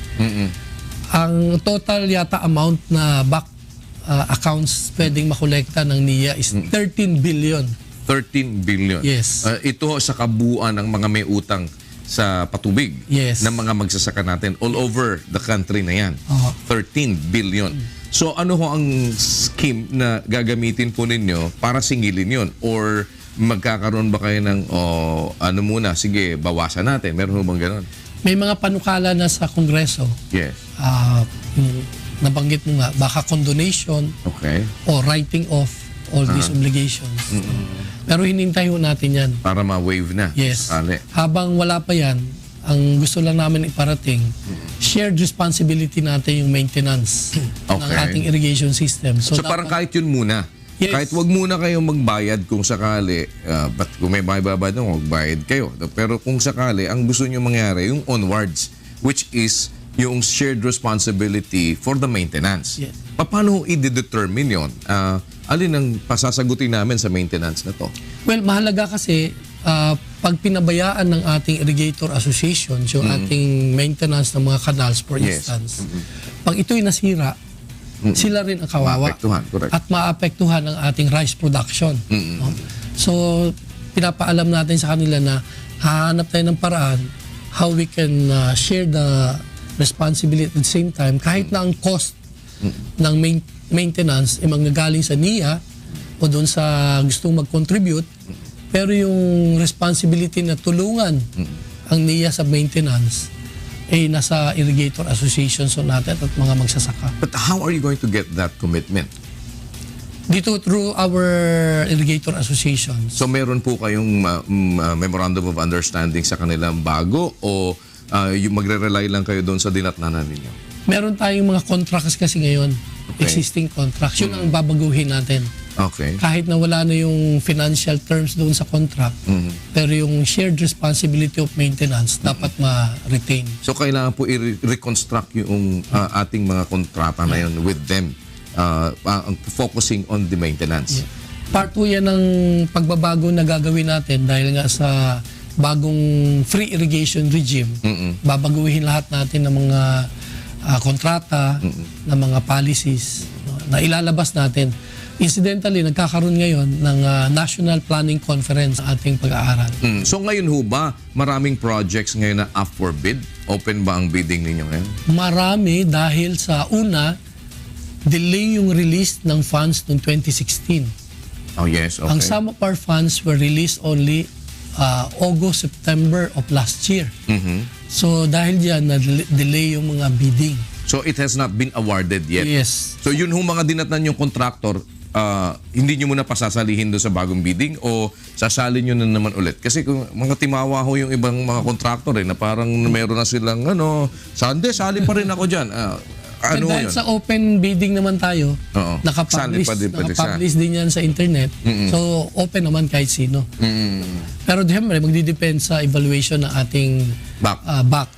Ang total yata amount na back accounts pwedeng makolekta ng NIA is 13 billion.
13 billion.
Yes.
Ito sa kabuuan ng mga may utang sa patubig
Yes.
ng mga magsasaka natin all over the country na yan. 13 billion. So ano ho ang scheme na gagamitin po ninyo para singilin yun? Or magkakaroon ba kayo ng, ano muna, sige, bawasan natin? Meron ho bang ganon?
May mga panukala na sa Kongreso.
Yes.
Yung nabanggit mo nga, baka condonation
Okay.
o writing off all these obligations. Pero hinintay ho natin yan.
Para ma-waive na.
Yes.
Sakali.
Habang wala pa yan, ang gusto lang namin iparating, shared responsibility natin yung maintenance ng
Okay.
ating irrigation system.
So parang kahit yun muna.
Yes.
Kahit wag muna kayong magbayad kung sakali, but kung may bayad na, magbayad kayo. Pero kung sakali, ang gusto nyo mangyari, yung onwards, which is yung shared responsibility for the maintenance.
Yes.
Paano i-determine yun? Alin ang pasasagutin namin sa maintenance na to?
Well, mahalaga kasi pag pinabayaan ng ating irrigator association, yung ating maintenance ng mga canals, for
Yes.
instance, pag ito'y nasira, sila rin ang kawawa.
Maapektuhan, correct.
At maapektuhan ang ating rice production. No? So, pinapaalam natin sa kanila na hahanap tayo ng paraan how we can share the responsibility at the same time kahit na ang cost ng maintenance ay manggagaling sa NIA o doon sa gustong mag-contribute, pero yung responsibility na tulungan ang NIA sa maintenance ay nasa irrigator associations natin at mga magsasaka.
But how are you going to get that commitment?
Dito through our irrigator associations.
So meron po kayong memorandum of understanding sa kanilang bago o yung magre-rely lang kayo doon sa dinatnanan ninyo?
Meron tayong mga contracts kasi ngayon, existing contracts. Yun ang babaguhin natin.
Okay.
Kahit na wala na yung financial terms doon sa contract, pero yung shared responsibility of maintenance dapat ma-retain.
So kailangan po i-reconstruct yung ating mga kontrata na yun with them, focusing on the maintenance.
Part po yan ng pagbabago na gagawin natin dahil nga sa bagong free irrigation regime, babaguhin lahat natin ng mga kontrata, ng mga policies na ilalabas natin. Incidentally, nagkakaroon ngayon ng National Planning Conference sa ating pag-aaral.
So ngayon ho ba, maraming projects ngayon na up for bid? Open ba ang bidding ninyo ngayon?
Marami dahil sa una, delay yung release ng funds noong 2016.
Oh yes, okay.
Ang some of our funds were released only August, September of last year. So dahil diyan, na-delay yung mga bidding.
So it has not been awarded yet?
Yes.
So yun ho mga dinatnan yung contractor, hindi nyo muna pasasalihin doon sa bagong bidding o sasali nyo na naman ulit? Kasi kung mga timawa ho yung ibang mga contractor na parang meron na silang Sunday, sali pa rin ako dyan. Ano
dahil
yun?
sa open bidding naman tayo,
Oo.
nakapublish
Sali pa din siya.
din yan sa internet. So open naman kahit sino. Pero siyempre, magdidepend sa evaluation ng ating
Back.
back.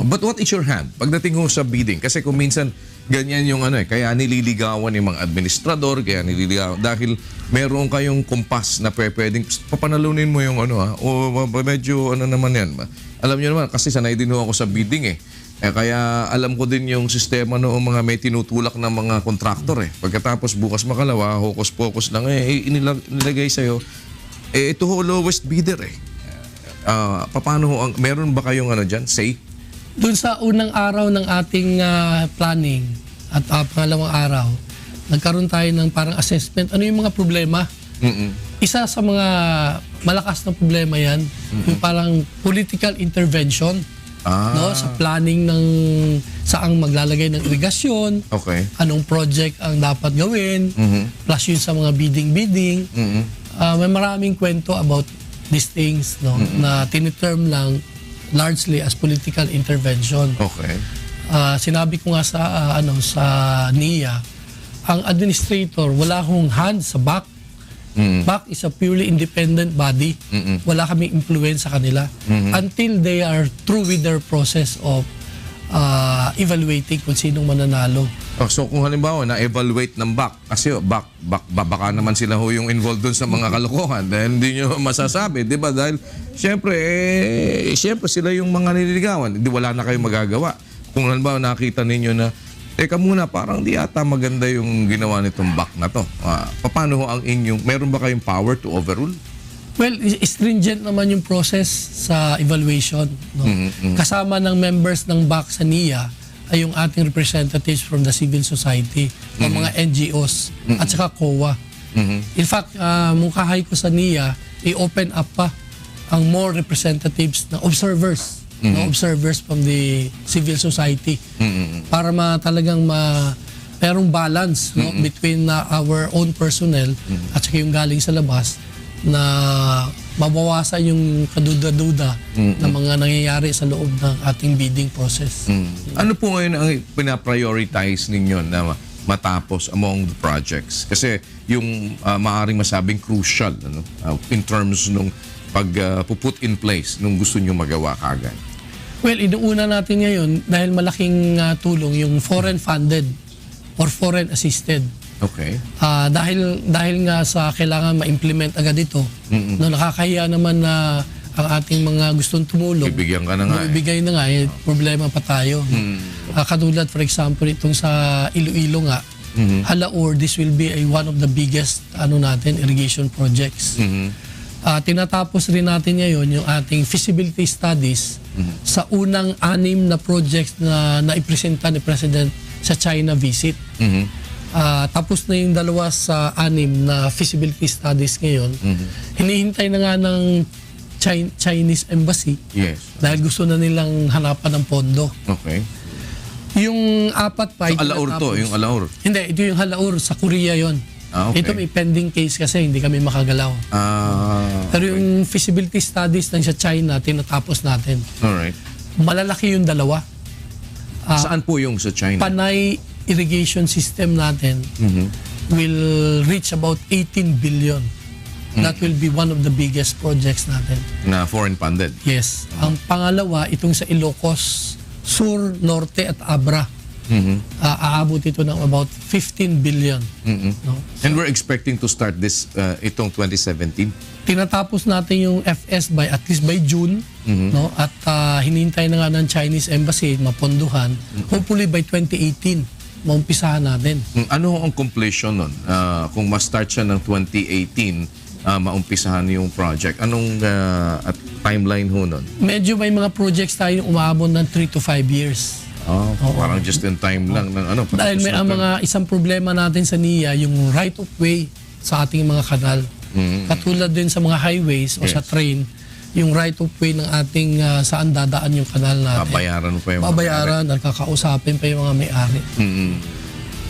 But what is your hand pagdating ho sa bidding? Kasi kung minsan ganyan yung kaya nililigawan yung mga administrador, kaya nililigawan dahil meron kayong kumpas na pwedeng papanalunin mo yung o medyo naman yan. Alam niyo naman kasi sanay din ho ako sa bidding kaya alam ko din yung sistema noong mga may tinutulak na mga contractor Pagkatapos bukas makalawa, hocus-pocus lang inilagay sa'yo. Ito ho lowest bidder paano ho meron ba kayong dyan, say?
Doon sa unang araw ng ating planning at pangalawang araw, nagkaroon tayo ng parang assessment. Ano yung mga problema? Isa sa mga malakas na problema yan, yung parang political intervention sa planning ng saang maglalagay ng irigasyon,
Okay.
anong project ang dapat gawin, plus yun sa mga bidding. May maraming kwento about these things na tiniterm lang largely as political intervention.
Okay.
Sinabi ko nga sa sa NIA, ang administrator wala hong hand sa BAC. BAC is a purely independent body. Wala kaming influence sa kanila until they are through with their process of evaluating kung sinong mananalo.
So kung halimbawa na-evaluate ng BAC, kasi baka naman sila yung involved dun sa mga kalokohan dahil hindi nyo masasabi, di ba? Dahil siyempre sila yung mga nililigawan, hindi wala na kayong magagawa. Kung halimbawa nakita ninyo na, teka muna, parang di ata maganda yung ginawa nitong BAC na to. Paano ho ang inyong, meron ba kayong power to overrule?
Well, stringent naman yung process sa evaluation. No? Kasama ng members ng BAC sa NIA ay yung ating representatives from the civil society, o mga NGOs, at saka COA. In fact, mungkahay ko sa NIA, i-open up pa ang more representatives na observers, no, observers from the civil society, para talagang merong balance, no, between our own personnel at saka yung galing sa labas, na mabawasan yung kaduda-duda na mga nangyayari sa loob ng ating bidding process.
Ano po ngayon ang pinaprioritize ninyo na matapos among the projects? Kasi yung maaring masabing crucial, ano, in terms nung pag-put in place nung gusto nyo magawa kagad.
Well, inuuna natin ngayon dahil malaking tulong yung foreign funded or foreign assisted.
Okay.
Dahil nga sa kailangan ma-implement agad ito, no, nakakahiya naman na ang ating mga gustong tumulong.
Ibigyan ka na nga.
Ibigay na nga, problema pa tayo. Katulad, for example, itong sa Iloilo nga, Halaur, this will be one of the biggest irrigation projects. Tinatapos rin natin ngayon yung ating feasibility studies sa unang 6 na projects na naipresenta ni President sa China visit. Tapos na yung 2 sa 6 na feasibility studies ngayon. Hinihintay na nga ng Chinese embassy.
Yes.
Dahil gusto na nilang hanapan ng pondo.
Okay.
Yung 4 pa.
So, Alaur to, yung Alaur.
Hindi, ito yung Halaur sa Korea yon.
Okay.
Ito may pending case kasi hindi kami makagalaw. Pero yung feasibility studies ng sa China, tinatapos natin.
Alright.
Malalaki yung 2.
Saan po yung sa China?
Panay irrigation system natin will reach about 18 billion. That will be one of the biggest projects natin.
Na foreign funded?
Yes. Ang pangalawa, itong sa Ilocos Sur, Norte at Abra. Aabot ito ng about 15 billion. No?
And we're expecting to start this itong 2017?
Tinatapos natin yung FS by at least by June, no? At hinihintay na nga ng Chinese embassy maponduhan. Hopefully by 2018 maumpisahan natin.
Ano ang completion nun? Kung ma-start siya ng 2018, maumpisahan yung project. Anong timeline ho nun?
Medyo may mga projects tayo umaabot ng 3 to 5 years.
Parang just in time lang ng ano.
Dahil may mga isang problema natin sa NIA, yung right of way sa ating mga kanal. Katulad din sa mga highways o sa train, yung right of way ng ating saan dadaan yung kanal natin.
Babayaran pa yung
babayaran at kakausapin pa yung mga may-ari.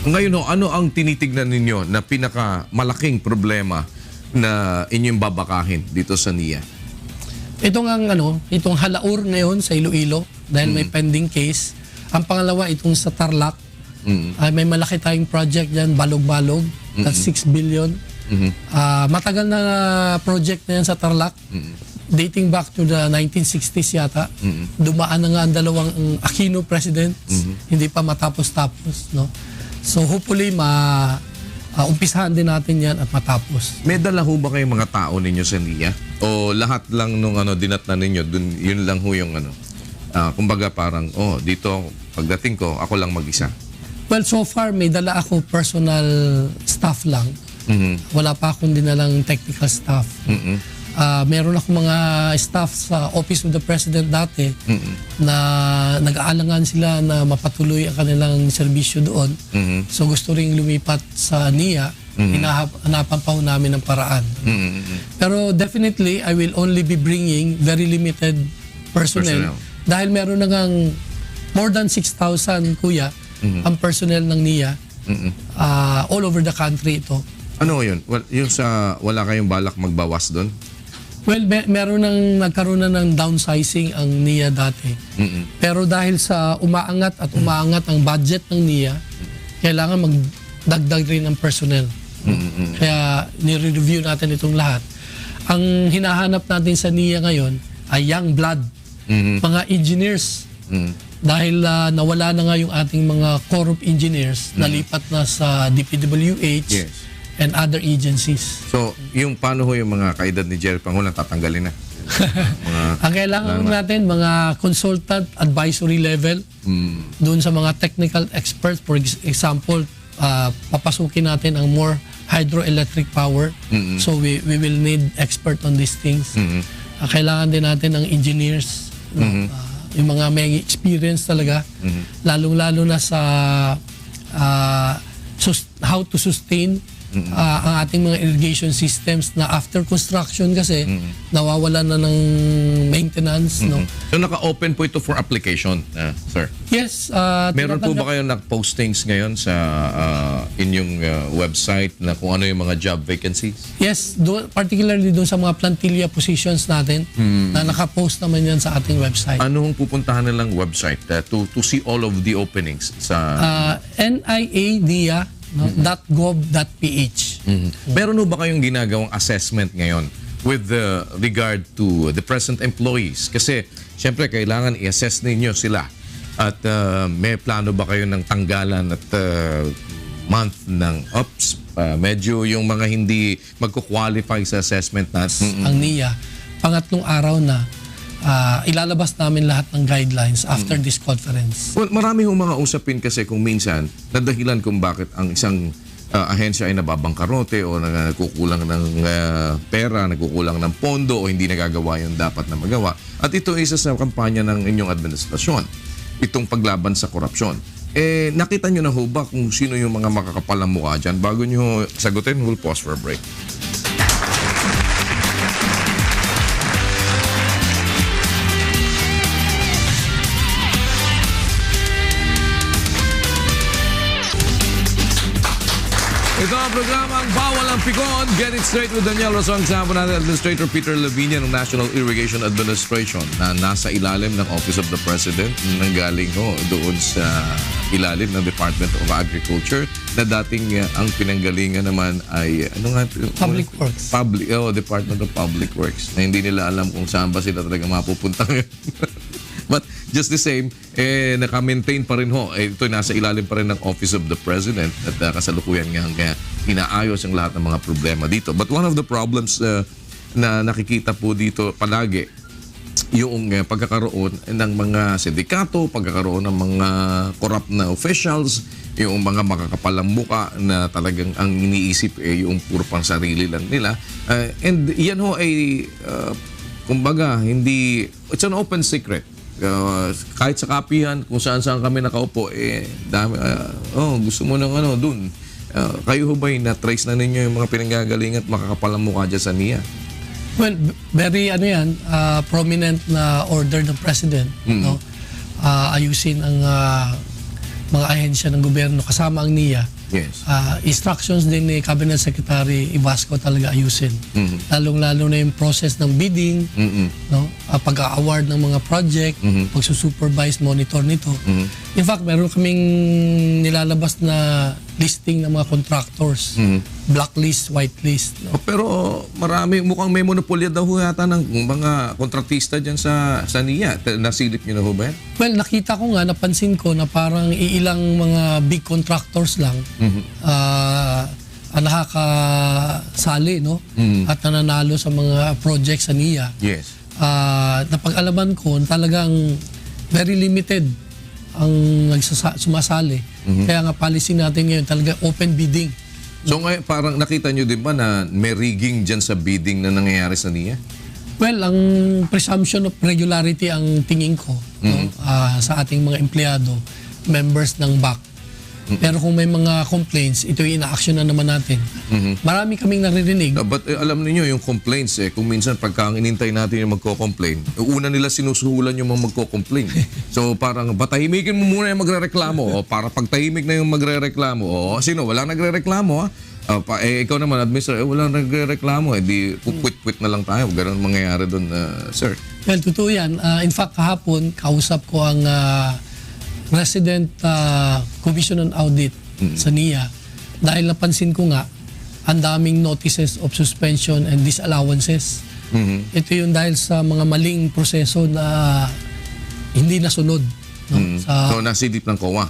Ngayon, ano ang tinitignan ninyo na pinakamalaking problema na inyong babakahin dito sa NIA?
Itong Halaur ngayon sa Iloilo dahil may pending case. Ang pangalawa, itong sa Tarlac. May malaki tayong project dyan, Balog-Balog. That's 6 billion. Matagal na project na yan sa Tarlac. Dating back to the 1960s yata. Dumaan na nga ang 2 Aquino presidents. Hindi pa matapos-tapos. No? So hopefully, umpisahan din natin yan at matapos.
May dala ho ba kayong mga tao ninyo sa NIA? O lahat lang nung dinatnan ninyo, yun lang ho yung kumbaga parang, dito pagdating ko, ako lang mag-isa?
Well, so far may dala ako personal staff lang. Wala pa akong dinalang technical staff. Meron ako mga staff sa Office of the President dati na nag-aalangan sila na mapatuloy ang kanilang serbisyo doon. So gusto ring lumipat sa NIA. Hinahanapan pa ho namin ng paraan. Pero definitely, I will only be bringing very limited personnel. Dahil meron na ngang more than 6,000, kuya, ang personnel ng NIA. All over the country ito.
Ano yun? Yung sa wala kayong balak magbawas doon?
Well, meron nagkaroon na ng downsizing ang NIA dati. Pero dahil sa umaangat ang budget ng NIA, kailangan magdagdag rin ng personnel. Kaya nire-review natin itong lahat. Ang hinahanap natin sa NIA ngayon ay young blood. Mga engineers dahil nawala na nga yung ating mga Corps of Engineers, nalipat na sa DPWH
Yes.
and other agencies.
So, yung paano ho yung mga kaedad ni Jerry Pangulan tatanggalin na? Mga,
Ang kailangan natin, mga consultant advisory level, doon sa mga technical experts. For example, papasukin natin ang more hydroelectric power. So we will need expert on these things. Kailangan din natin ng engineers, yung mga may experience talaga, lalong-lalo na sa how to sustain ang ating mga irrigation systems na after construction kasi nawawalan na ng maintenance. No?
So naka-open po ito for application, sir?
Yes.
Meron po ba kayo nag-postings ngayon sa inyong website na kung ano yung mga job vacancies?
Yes, particularly doon sa mga plantilla positions natin na naka-post naman yan sa ating website.
Anong pupuntahan nilang website to see all of the openings sa
NIADIA .gov.ph.
Meron ho ba kayong ginagawang assessment ngayon with regard to the present employees? Kasi syempre kailangan i-assess ninyo sila. At may plano ba kayo ng tanggalan at month ng ops? Medyo yung mga hindi magko-qualify sa assessment natin.
Ang NIA, pangatlong araw na ilalabas namin lahat ng guidelines after this conference.
Well, marami hong mga usapin kasi kung minsan na dahilan kung bakit ang isang ahensya ay nababangkarote o nagkukulang ng pera, nagkukulang ng pondo o hindi nagagawa yung dapat na magawa. At ito isa sa kampanya ng inyong administrasyon, itong paglaban sa korupsyon. Nakita nyo na ho ba kung sino yung mga makakapalang mukha dyan? Bago nyo sagutin, we'll pause for a break. Ito ang programang Bawal ang Pikon. Get it straight with Daniel Rosong. Kasama natin Administrator Peter Lavinia ng National Irrigation Administration na nasa ilalim ng Office of the President, nanggaling ho doon sa ilalim ng Department of Agriculture na dating ang pinanggalingan naman ay
Public Works.
Department of Public Works na hindi nila alam kung saan ba sila talaga mapupunta. But just the same, naka-maintain pa rin ho. Ito nasa ilalim pa rin ng Office of the President at kasalukuyan nga inaayos ang lahat ng mga problema dito. But one of the problems na nakikita po dito palagi, yung pagkakaroon ng mga sindikato, pagkakaroon ng mga corrupt na officials, yung mga makakapalang muka na talagang ang iniisip yung puro pang sarili lang nila. And yan ho ay, kumbaga, it's an open secret. Kahit sa kapihan, kung saan-saan kami nakaupo, dami, gusto mo ng dun. Kayo ho ba'y na-trace na ninyo yung mga pinanggagaling at makakapalang mukha dyan sa NIA?
Well, very prominent na order ng President, no? Ayusin ang mga ahensya ng gobyerno kasama ang NIA.
Yes.
Instructions din ni Cabinet Secretary Ibasco talaga ayusin. Lalong-lalo na yung process ng bidding, no? Pag-award ng mga project, pagsusupervise, monitor nito. In fact, meron kaming nilalabas na listing ng mga contractors. Blacklist, whitelist. No?
Pero mukhang may monopolya daw yata ng mga kontratista dyan sa NIA. Nasilip nyo na ho ba yan?
Well, nakita ko nga, napansin ko na parang iilang mga big contractors lang ang nakakasali, no? At nananalo sa mga projects sa NIA.
Yes.
Napag-alaman ko, talagang very limited ang sumasali. Kaya nga policy natin ngayon, talaga open bidding.
So ngayon, parang nakita nyo din ba na may rigging dyan sa bidding na nangyayari sa NIA?
Well, ang presumption of regularity ang tingin ko, no? Sa ating mga empleyado, members ng BAC. Pero kung may mga complaints, ito yung ina-action na naman natin. Marami kaming naririnig.
But alam niyo yung complaints kung minsan pagka ang inintay natin yung magko-complain, una nila sinusuhulan yung mga magko-complain. So parang patahimikin mo muna yung magrereklamo o para pagtahimik na yung magrereklamo. O sino, wala nagrereklamo ikaw naman, administrator, wala nagrereklamo. Di quit na lang tayo. Ganun mangyayari doon, sir.
Well, totoo yan. In fact, kahapon, kausap ko ang Resident Commission on Audit sa NIA dahil napansin ko nga ang daming notices of suspension and disallowances. Ito yung dahil sa mga maling proseso na hindi nasunod. No?
So, nasilip ng COA.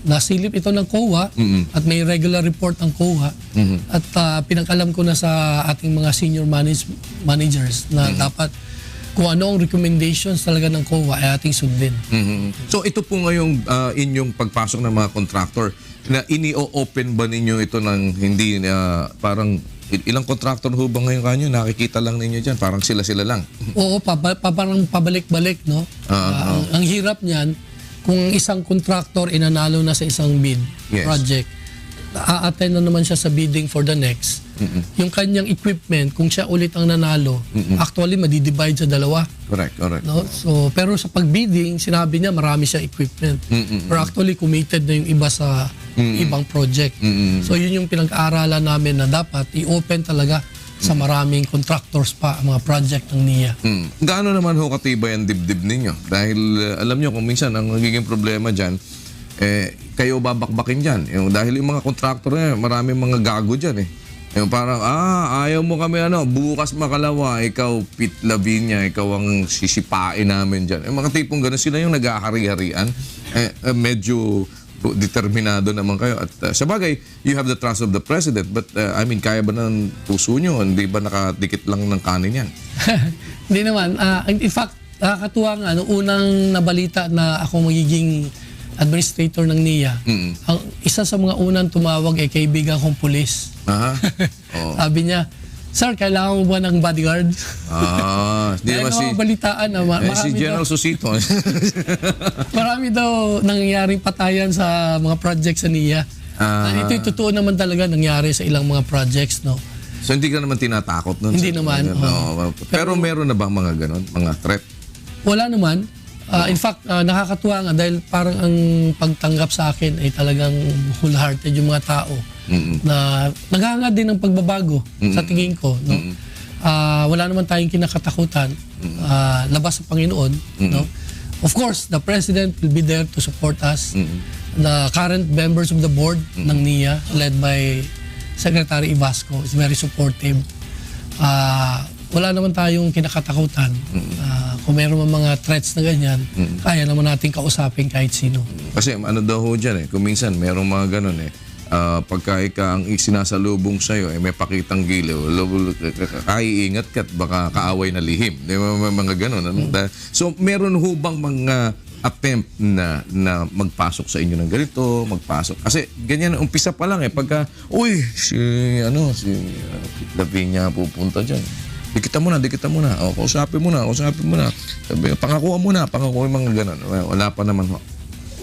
Nasilip ito ng COA at may regular report ang COA at pinag-alam ko na sa ating mga senior managers na dapat kung ano ang recommendations talaga ng COA ay ating sundin.
So ito po ngayong inyong pagpasok ng mga contractor na ini-open ba ninyo ito ng hindi parang ilang contractor ho ba ngayon kanyo nakikita lang ninyo dyan parang sila lang?
Oo, parang pabalik-balik, no? Ang hirap niyan kung isang contractor inanalo na sa isang bid project, a-attend na naman siya sa bidding for the next. Yung kanyang equipment, kung siya ulit ang nanalo, actually madidivide sa dalawa.
Correct.
No? So, pero sa pagbidding, sinabi niya marami siya equipment. Pero actually committed na yung iba sa ibang project. So yun yung pinag-aaralan namin na dapat i-open talaga sa maraming contractors pa ang mga project ng NIA.
Gaano naman ho katibay ang dibdib ninyo? Dahil alam nyo kung minsan ang nagiging problema dyan, kayo babakbakin dyan. Dahil yung mga contractor maraming mga gago dyan Yung parang, ayaw mo kami bukas makalawa, ikaw Pete Lavinia, ikaw ang sisipain namin dyan. Yung mga tipong gano'n, sila yung nag-ahari-harian. Medyo determinado naman kayo. At sa bagay, you have the trust of the president. But I mean, kaya ba ng puso nyo? Hindi ba nakadikit lang ng kanin yan?
Hindi naman. In fact, nakakatuwa nga, unang nabalita na ako magiging administrator ng NIA, ang isa sa mga unang tumawag ay kaibigan kong pulis. Sabi niya, "Sir, kailangan mo ba ng bodyguard?"
Di naman si
balitaan na
si General Susito.
Marami daw nangyayaring patayan sa mga projects sa NIA. Ito'y totoo naman talaga nangyari sa ilang mga projects, no?
So hindi ka naman tinatakot nun?
Hindi naman.
Pero meron na ba mga ganon? Mga threat?
Wala naman. In fact, nakakatuwa nga dahil parang ang pagtanggap sa akin ay talagang wholehearted yung mga tao na naghahangad din ng pagbabago sa tingin ko. No? Wala naman tayong kinakatakutan labas sa Panginoon. No? Of course, the President will be there to support us. The current members of the board ng NIA led by Secretary Ivasco is very supportive. Wala naman tayong kinakatakutan. Kung meron mga threats na ganyan, kaya naman natin kausapin kahit sino.
Kasi ano daw ho dyan kung minsan merong mga ganun pagka ang isinasalubong sa'yo may pakitang giliw, kaiingat ka at baka kaaway na lihim. Di ba mga ganun? So meron ho bang mga attempt na magpasok sa inyo ng ganito, magpasok? Kasi ganyan, umpisa pa lang pagka, si Lavinia pupunta dyan. Dikita mo na. O, kausapin mo na. Sabi, pangakuha mo na, yung mga ganun. Wala pa naman ho.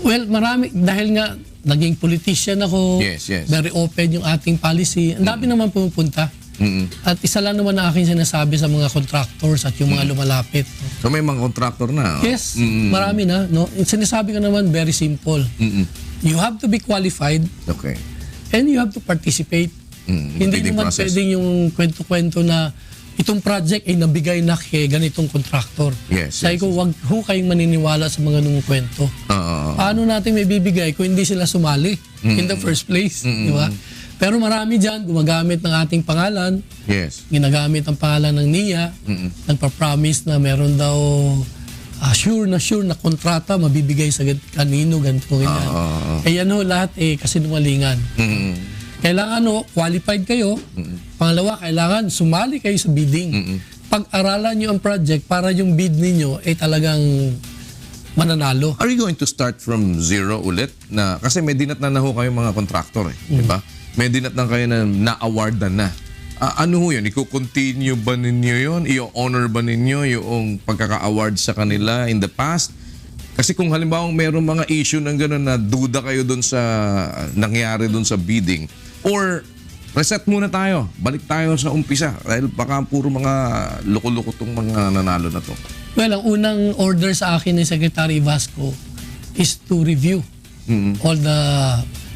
Well, marami. Dahil nga, naging politician ako.
Yes.
Very open yung ating policy. Ang dami naman pumupunta. At isa lang naman na aking sinasabi sa mga contractors at yung mga lumalapit.
So may mga contractor na?
Yes, marami na. No? Sinasabi ko naman, very simple. You have to be qualified.
Okay.
And you have to participate. Hindi naman pwedeng yung kwento-kwento na itong project ay nabigay na kay ganitong contractor. Sabi ko, wag ho kayong maniniwala sa mga nung kwento. Paano natin may bibigay kung hindi sila sumali in the first place? Di ba? Pero marami dyan, gumagamit ng ating pangalan. Ginagamit ang pangalan ng NIA. Nagpa-promise na meron daw sure na kontrata mabibigay sa kanino, ganito, ganyan. Yan ho lahat kasinungalingan. Kailangan qualified kayo. Pangalawa, kailangan sumali kayo sa bidding. Pag-aralan nyo ang project para yung bid ninyo ay talagang mananalo.
Are you going to start from zero ulit? Kasi may dinatnan na ho kayo mga contractor di ba? May dinatnan kayo na na-awardan na. Ano ho yun? Iko-continue ba ninyo yun? I-honor ba ninyo yung pagkaka-award sa kanila in the past? Kasi kung halimbawa mayroong mga issue ng gano'n na duda kayo doon sa nangyari doon sa bidding, or reset muna tayo, balik tayo sa umpisa dahil baka puro mga loko-loko tong mga nanalo na to.
Well, ang unang order sa akin ni Secretary Vasco is to review all the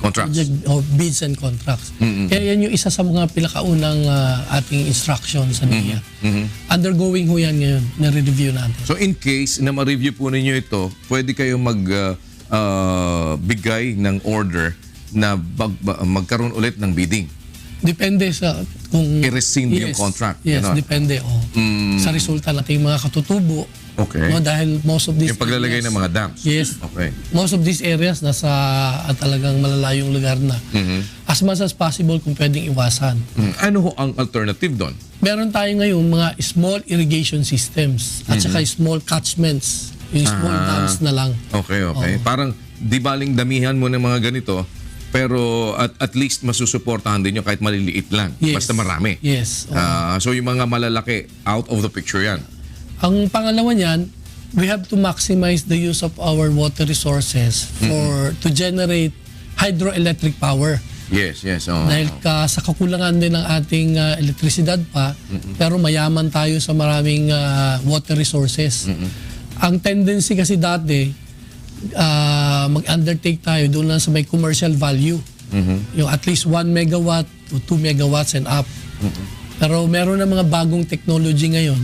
contracts,
bids and contracts. Kaya yan yung isa sa mga pinakaunang ating instructions sa NIA. Undergoing ho yan ngayon, na-review natin.
So in case na ma-review po ninyo ito, pwede kayong bigay ng order na magkaroon ulit ng bidding.
Depende sa kung
i-rescind yung contract.
Yes, depende. Sa resulta ng ating mga katutubo
Okay.
No, dahil most of these
Yung paglalagay ng mga dams.
Yes.
Okay.
Most of these areas nasa talagang malalayong lugar na. As much as possible kung pwedeng iwasan.
Ano ho ang alternative doon?
Meron tayo ngayon mga small irrigation systems at saka small catchments. Yung small dams na lang.
Okay. Parang di baling damihan mo ng mga ganito, pero at least masusuportahan din nyo kahit maliliit lang.
Yes.
Basta marami.
Yes.
So yung mga malalaki, out of the picture yan.
Ang pangalawa niyan, we have to maximize the use of our water resources to generate hydroelectric power.
Yes.
Dahil sa kakulangan din ng ating elektrisidad pa, pero mayaman tayo sa maraming water resources. Ang tendency kasi dati, mag-undertake tayo doon lang sa may commercial value. Yung at least 1 megawatt to 2 megawatts and up. Pero meron na mga bagong technology ngayon.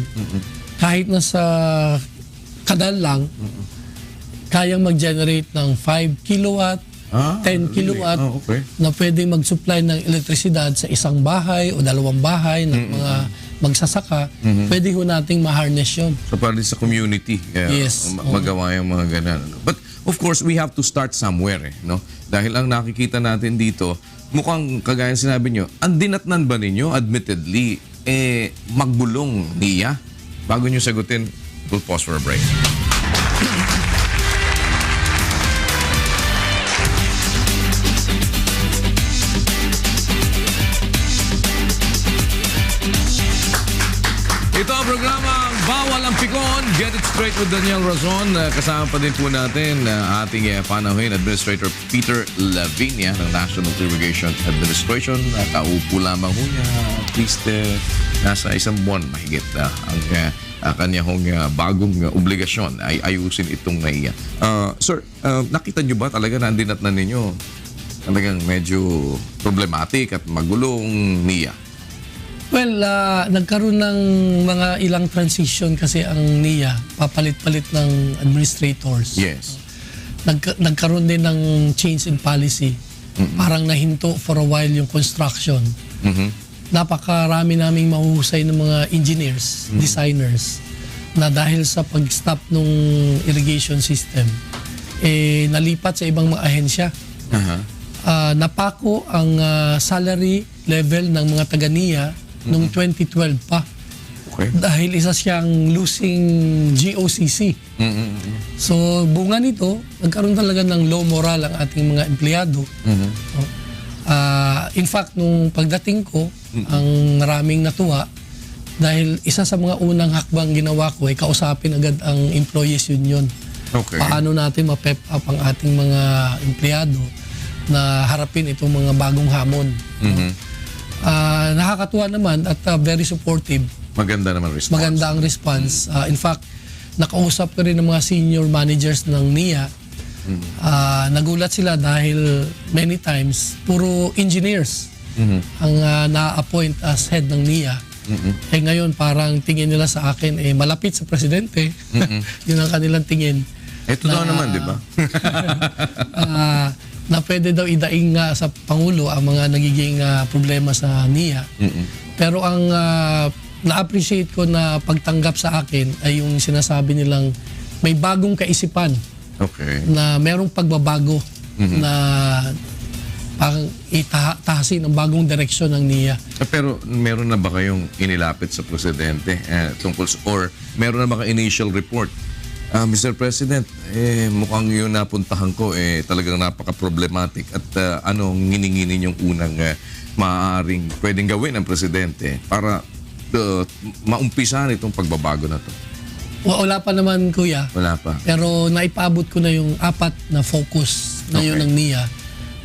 Kahit nasa kadal lang, kayang mag-generate ng 5 kilowatt, 10 kilowatt
okay.
na pwede mag-supply ng elektrisidad sa isang bahay o dalawang bahay ng mga magsasaka. Pwede ho nating ma-harness yun.
So para sa community,
Yes.
magawa yung mga ganun. But of course, we have to start somewhere. No? Dahil ang nakikita natin dito, mukhang kagaya sinabi nyo, ang dinatnan ba ninyo, admittedly, magbulong niya? Bago nyo sagutin, we'll pause for a break. Ito ang programang Bawal ang Pikon. Get it straight with Daniel Razon. Kasama pa din po natin ating panauhin Administrator Peter Lavinia ng National Irrigation Administration. Kaupo lamang ho niya. At least nasa isang buwan mahigit ang kanyang bagong obligasyon ay ayusin itong NAIA. Sir, nakita nyo ba talaga na dinatnan ninyo talagang medyo problematic at magulong NIA?
Well, nagkaroon ng mga ilang transition kasi ang NIA, papalit-palit ng administrators.
Yes.
Nagkaroon din ng change in policy. Parang nahinto for a while yung construction. Napakarami naming mahuhusay ng mga engineers, designers, na dahil sa pag-stop nung irrigation system, nalipat sa ibang mga ahensya. Napako ang salary level ng mga taga-NIA noong 2012 pa.
Okay.
Dahil isa siyang losing GOCC. So, bunga nito, nagkaroon talaga ng low moral ang ating mga empleyado. In fact, nung pagdating ko, ang maraming natuwa dahil isa sa mga unang hakbang ginawa ko ay kausapin agad ang employees union.
Okay.
Paano natin ma-pep up ang ating mga empleyado na harapin itong mga bagong hamon. Nakakatuwa naman at very supportive.
Maganda naman response.
Maganda ang response. In fact, nakausap ko rin ng mga senior managers ng NIA. Nagulat sila dahil many times, puro engineers ang na-appoint as head ng NIA. Ngayon parang tingin nila sa akin, malapit sa presidente. Yun ang kanilang tingin.
Totoo naman, di ba?
Na pwede daw idaing nga sa Pangulo ang mga nagiging problema sa NIA. Pero ang na-appreciate ko na pagtanggap sa akin ay yung sinasabi nilang may bagong kaisipan.
Okay.
Na merong pagbabago na parang itahasin ang bagong direksyon ng NIA.
Pero meron na ba kayong inilapit sa presidente tungkol or meron na ba kayong initial report? Mr. President, mukhang yun napuntahan ko talagang napaka-problematic at anong ngininginin yung unang maaaring pwedeng gawin ng presidente para maumpisahan itong pagbabago na to?
Wala pa naman, kuya.
Wala pa.
Pero naipabot ko na yung 4 na focus na yun ng NIA.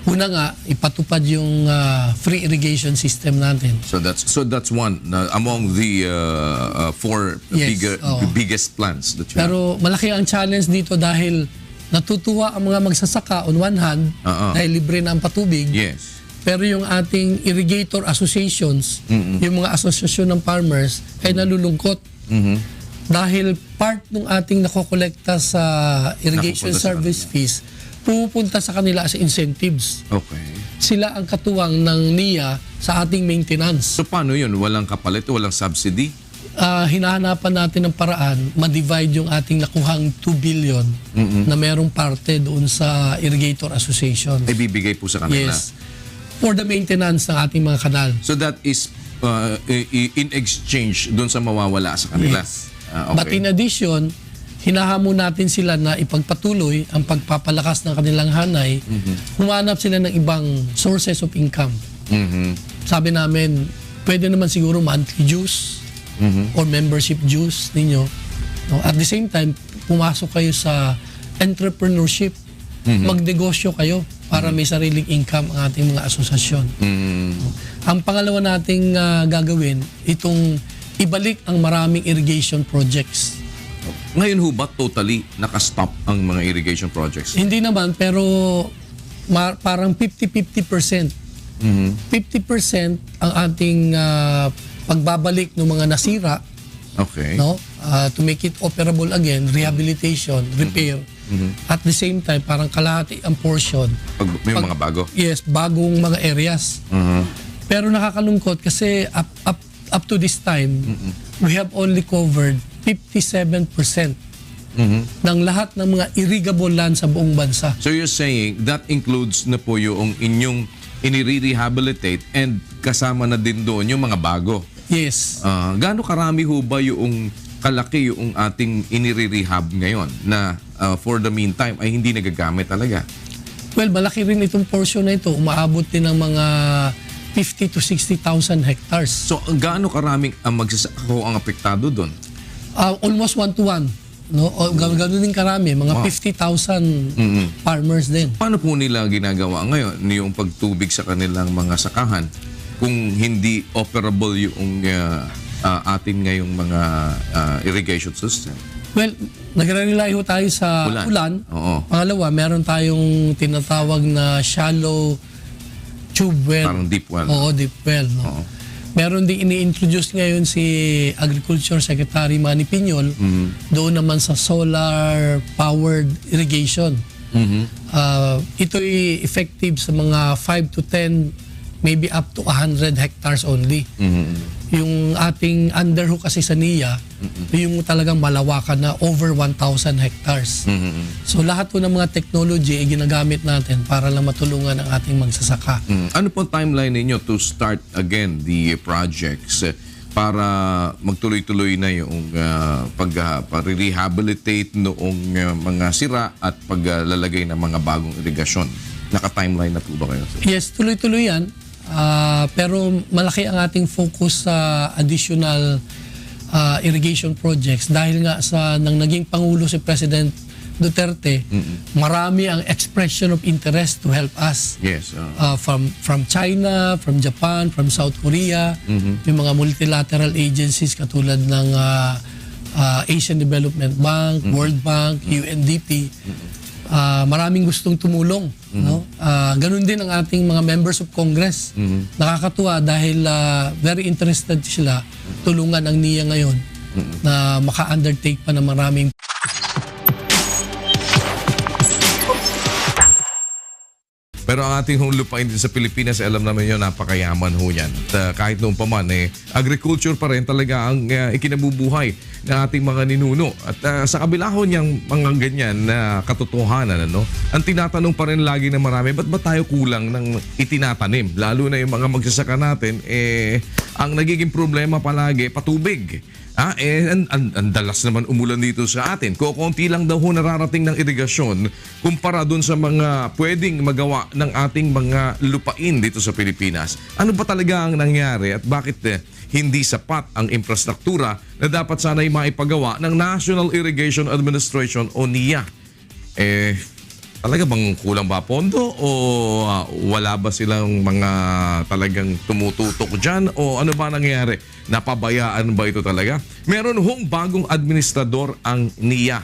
Una nga, ipatupad yung free irrigation system natin.
So that's one among the 4
Yes,
biggest plans that you have.
Pero malaki ang challenge dito dahil natutuwa ang mga magsasaka on one hand dahil libre na ang patubig.
Yes.
Pero yung ating irrigator associations, yung mga asosasyon ng farmers, ay nalulungkot. Dahil part ng ating nakokolekta sa irrigation service fees, pupunta sa kanila as incentives.
Okay.
Sila ang katuwang ng NIA sa ating maintenance.
So paano yun? Walang kapalit? Walang subsidy?
hinahanapan natin ng paraan ma-divide yung ating nakuhang 2 billion na merong parte doon sa Irrigator Association.
Ibibigay po sa kanila.
Yes. For the maintenance ng ating mga kanal.
So that is in exchange doon sa mawawala sa kanila.
Yes.
Okay.
But in addition, hinahamon natin sila na ipagpatuloy ang pagpapalakas ng kanilang hanay, humanap sila ng ibang sources of income. Sabi namin, pwede naman siguro monthly dues or membership dues ninyo. No? At the same time, pumasok kayo sa entrepreneurship. Magnegosyo kayo para may sariling income ang ating mga asosasyon. Ang pangalawa nating gagawin, itong ibalik ang maraming irrigation projects.
Ngayon ho ba totally nakastop ang mga irrigation projects?
Hindi naman, pero parang 50-50%. 50% ang ating pagbabalik ng mga nasira,
Okay.
no? To make it operable again, rehabilitation, repair. At the same time, parang kalahati ang portion.
Pag may mga bago.
Yes, bagong mga areas. Pero nakakalungkot kasi up to this time, we have only covered 57% ng lahat ng mga irrigable land sa buong bansa.
So you're saying that includes na po yung inyong inire-rehabilitate and kasama na din doon yung mga bago.
Yes.
Gaano karami ho ba yung kalaki yung ating inire-rehab ngayon na for the meantime ay hindi nagagamit talaga?
Well, malaki rin itong portion na ito. Umaabot din ng mga 50 to 60,000 hectares.
So gaano karaming magsasaka ang apektado doon?
Almost 1-to-1. No? Ganoon din karami. Mga 50,000 farmers din.
Paano po nila ginagawa ngayon yung pagtubig sa kanilang mga sakahan kung hindi operable yung atin ngayong mga irrigation system?
Well, nagre-rely ho tayo sa ulan.
Oo.
Pangalawa, meron tayong tinatawag na shallow tube well.
Parang deep well.
Oo, deep well. No?
Oo.
Meron din ini-introduce ngayon si Agriculture Secretary Manny Piñol doon naman sa solar-powered irrigation. Ito'y effective sa mga 5 to 10, maybe up to 100 hectares only. Yung ating underhook kasi sa NIA, yung talagang malawakan na over 1,000 hectares. So lahat po ng mga technology ay ginagamit natin para lang matulungan ang ating magsasaka.
Ano po timeline ninyo to start again the projects para magtuloy-tuloy na yung pag-rehabilitate noong mga sira at paglalagay ng mga bagong irigasyon? Naka-timeline na po ba kayo?
Yes, tuloy-tuloy yan. Pero malaki ang ating focus sa additional irrigation projects dahil nga sa nang naging Pangulo si President Duterte, marami ang expression of interest to help us.
Yes.
From China, from Japan, from South Korea, yung mga multilateral agencies katulad ng Asian Development Bank, World Bank, UNDP. Maraming gustong tumulong. No? Ganun din ang ating mga members of Congress. Nakakatuwa dahil very interested sila tulungan ang NIA ngayon na maka-undertake pa ng maraming
Pero ang ating hong lupain din sa Pilipinas, alam naman yun, napakayaman ho yan. At kahit noong pa man, agriculture pa rin talaga ang ikinabubuhay ng ating mga ninuno. At sa kabila ho niyang mga ganyan na katotohanan, ang tinatanong pa rin lagi ng marami, ba't ba tayo kulang ng itinatanim? Lalo na yung mga magsasaka natin, ang nagiging problema palagi, patubig. Ang dalas naman umulan dito sa atin. Konti lang daw ho nararating ng irigasyon kumpara dun sa mga pwedeng magawa ng ating mga lupain dito sa Pilipinas. Ano ba talaga ang nangyari at bakit hindi sapat ang infrastruktura na dapat sana'y maipagawa ng National Irrigation Administration o NIA? Talaga bang kulang ba pondo o wala ba silang mga talagang tumututok dyan o ano ba nangyari? Napabayaan ba ito talaga? Meron hong bagong administrador ang NIA.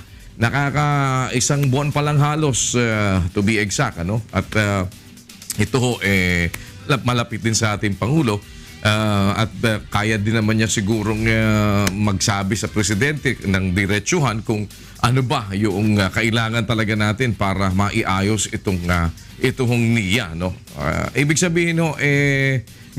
Isang buwan pa lang halos to be exact. At ito ho malapit din sa ating Pangulo. At kaya din naman niya sigurong magsabi sa presidente ng diretsuhan kung ano ba yung kailangan talaga natin para maiayos itong NIA. Ibig sabihin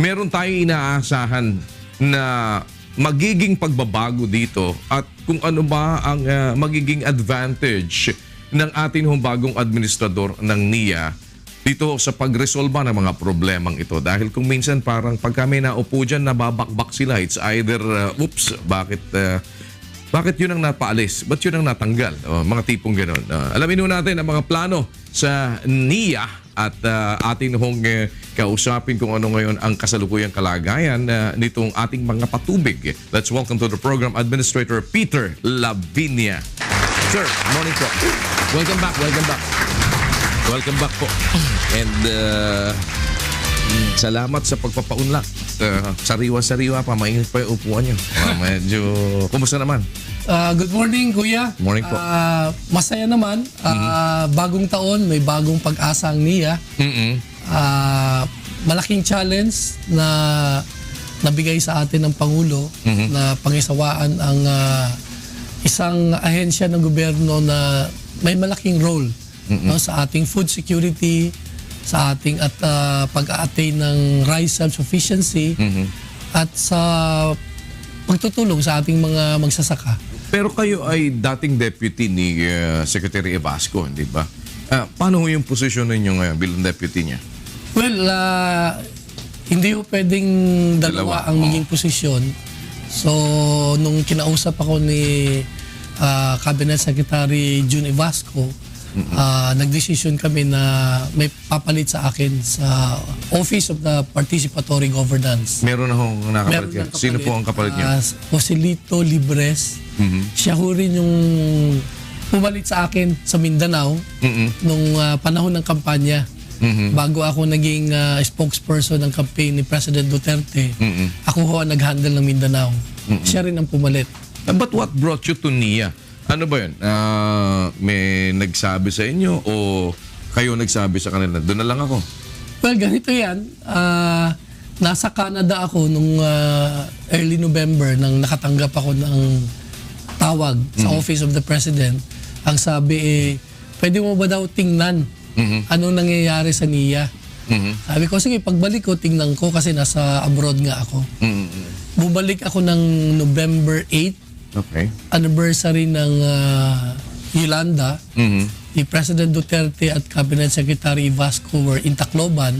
meron tayong inaasahan na magiging pagbabago dito at kung ano ba ang magiging advantage ng ating bagong administrador ng NIA dito sa pagresolba ng mga problemang ito. Dahil kung minsan parang pag kami naupo dyan, nababakbak sila. It's either, bakit yun ang napaalis? Ba't yun ang natanggal? Mga tipong gano'n. Alamin natin ang mga plano sa NIA at ating kausapin kung ano ngayon ang kasalukuyang kalagayan nitong ating mga patubig. Let's welcome to the program Administrator Peter Lavinia. Sir, morning po. Welcome back. Welcome back po. And salamat sa pagpapaunlak. Sariwa-sariwa pa, mainit pa yung upuan nyo. Medyo, kumusta naman?
Good morning, Kuya.
Morning po.
Masaya naman. Bagong taon, may bagong pag-asa ang NIA. Malaking challenge na nabigay sa atin ng Pangulo na pangisawaan ang isang ahensya ng gobyerno na may malaking role sa ating food security, sa ating at pag-a-attain ng rice self-sufficiency at sa pagtutulong sa ating mga magsasaka.
Pero kayo ay dating deputy ni Secretary Evasco, hindi ba? Paano yung posisyon ninyo ngayon bilang deputy niya?
Well, hindi ko pwedeng dalawa ang maging posisyon. So, nung kinausap ako ni Cabinet Secretary June Evasco, nagdesisyon kami na may papalit sa akin sa Office of the Participatory Governance.
Meron akong nakapalit. Sino po ang kapalit niyo?
Joselito Libres. Siya ho rin yung pumalit sa akin sa Mindanao nung panahon ng kampanya. Bago ako naging spokesperson ng campaign ni President Duterte, ako ho ang nag-handle ng Mindanao. Siya rin ang pumalit.
But what brought you to NIA? Ano ba yun? May nagsabi sa inyo o kayo nagsabi sa kanila? Doon na lang ako.
Well, ganito yan. Nasa Canada ako nung early November nang nakatanggap ako ng tawag sa Office of the President. Ang sabi pwede mo ba daw tingnan anong nangyayari sa NIA? Sabi ko, sige, pagbalik ko, tingnan ko kasi nasa abroad nga ako. Bumalik ako ng November 8,
okay,
anniversary ng Yolanda. Ni President Duterte at Cabinet Secretary Evasco were in Tacloban.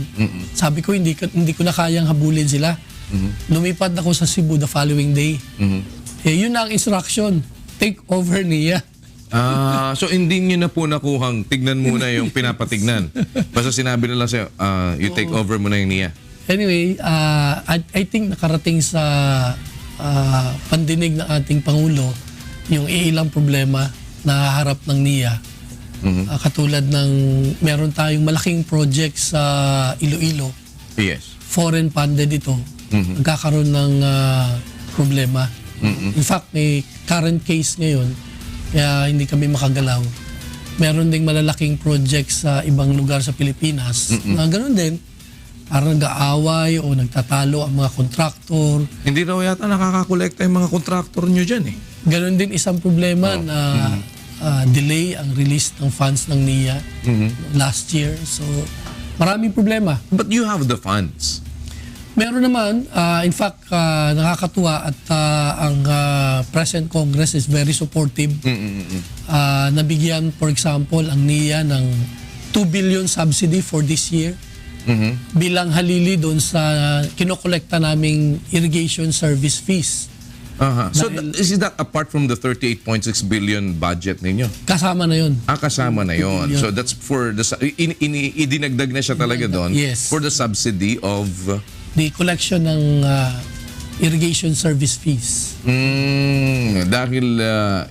Sabi ko, hindi ko na kayang habulin sila. Lumipat ako sa Cebu the following day. Yun na ang instruction. Take over NIA.
So hindi nyo na po nakuhang tignan muna yung pinapatignan. Basta sinabi nila sa'yo, you take over muna yung NIA.
Anyway, I think nakarating sa pandinig ng ating Pangulo yung ilang problema na harap ng NIA. Katulad ng meron tayong malaking project sa Iloilo.
Yes.
Foreign funded ito. Nagkakaroon ng problema. In fact, may current case ngayon kaya hindi kami makagalaw. Meron ding malalaking project sa ibang lugar sa Pilipinas na ganoon din. Parang nag-aaway o nagtatalo ang mga kontraktor.
Hindi raw yata nakakakolekta yung mga kontraktor nyo dyan eh.
Ganon din isang problema na delay ang release ng funds ng NIA last year. So, maraming problema.
But you have the funds.
Meron naman, in fact, nakakatuwa at ang present Congress is very supportive. Nabigyan, for example, ang NIA ng 2 billion subsidy for this year. Bilang halili doon sa kinokolekta naming irrigation service fees.
So is that apart from the 38.6 billion budget ninyo?
Kasama na yun.
Kasama na yun. So that's for the idinagdag na siya talaga doon.
Yes.
For the subsidy of
the collection ng irrigation service fees.
Dahil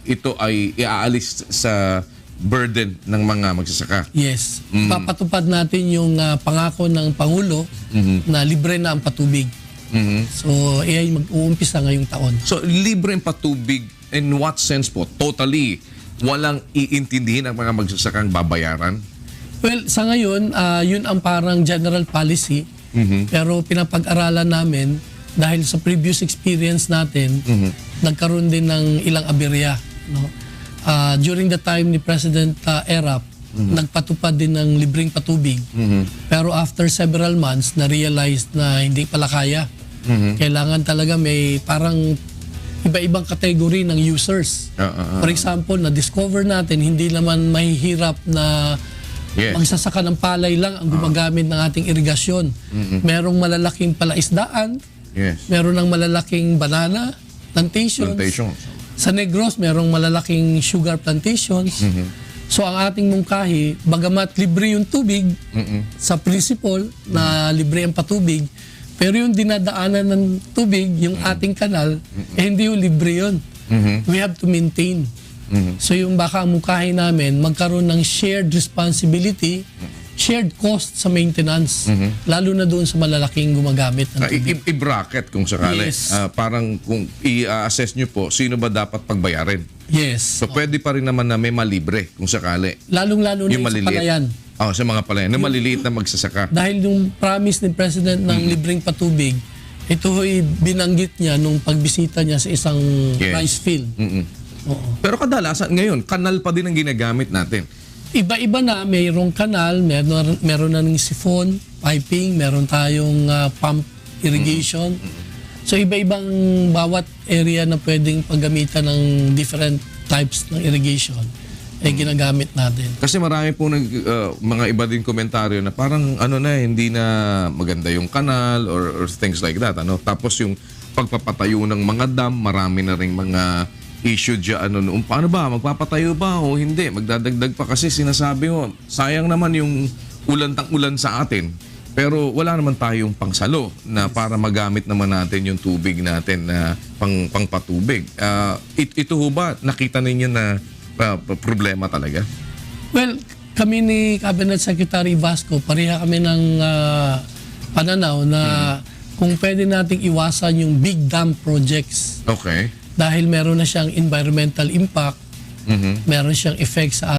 ito ay iaalis sa burden ng mga magsasaka.
Yes. Papatupad natin yung pangako ng Pangulo na libre na ang patubig. So, ay mag-uumpisa ngayong taon.
So, libre ang patubig in what sense po? Totally walang iintindihin ang mga magsasakang babayaran?
Well, sa ngayon, yun ang parang general policy. Pero pinapag-aralan namin dahil sa previous experience natin, nagkaroon din ng ilang aberya. No? During the time ni President Erap, nagpatupad din ng libreng patubig. Pero after several months, na-realize na hindi pala kaya. Kailangan talaga may parang iba-ibang category ng users. For example, na-discover natin, hindi naman mahihirap na magsasaka ng palay lang ang gumagamit ng ating irigasyon. Merong malalaking palaisdaan, meron ng malalaking banana plantations. Sa Negros, merong malalaking sugar plantations. So ang ating mungkahi, bagamat libre yung tubig sa principle na libre ang patubig, pero yung dinadaanan ng tubig, yung ating kanal, hindi yung libre yun. We have to maintain. So yung baka ang mungkahi namin, magkaroon ng shared responsibility, shared cost sa maintenance, lalo na doon sa malalaking gumagamit ng tubig.
I-bracket kung sakali.
Yes.
Parang kung i-assess nyo po, sino ba dapat pagbayarin?
Yes.
So pwede pa rin naman na may malibre kung sakali.
Lalong-lalo na yung sa palayan.
Sa mga palayan. Na maliliit na magsasaka.
Dahil yung promise ni President ng libreng patubig, ito ho'y binanggit niya nung pagbisita niya sa isang rice field. Oo.
Pero kadalasan ngayon, kanal pa din ang ginagamit natin.
Iba-iba na, mayroong kanal, meron na ng siphon, piping, meron tayong pump irrigation. So iba-ibang bawat area na pwedeng paggamitan ng different types ng irrigation ay ginagamit natin.
Kasi marami po mga iba din komentaryo na parang hindi na maganda yung kanal or things like that. Tapos yung pagpapatayo ng mga dam, marami na ring mga issue dyan. Paano ba? Magpapatayo ba o hindi? Magdadagdag pa kasi sinasabi mo, sayang naman yung ulan sa atin. Pero wala naman tayong pangsalo na para magamit naman natin yung tubig natin na pangpatubig. Ito ho ba, nakita ninyo na problema talaga?
Well, kami ni Cabinet Secretary Vasco, pareha kami ng pananaw na kung pwede nating iwasan yung big dam projects.
Okay.
Dahil meron na siyang environmental impact, meron siyang effect sa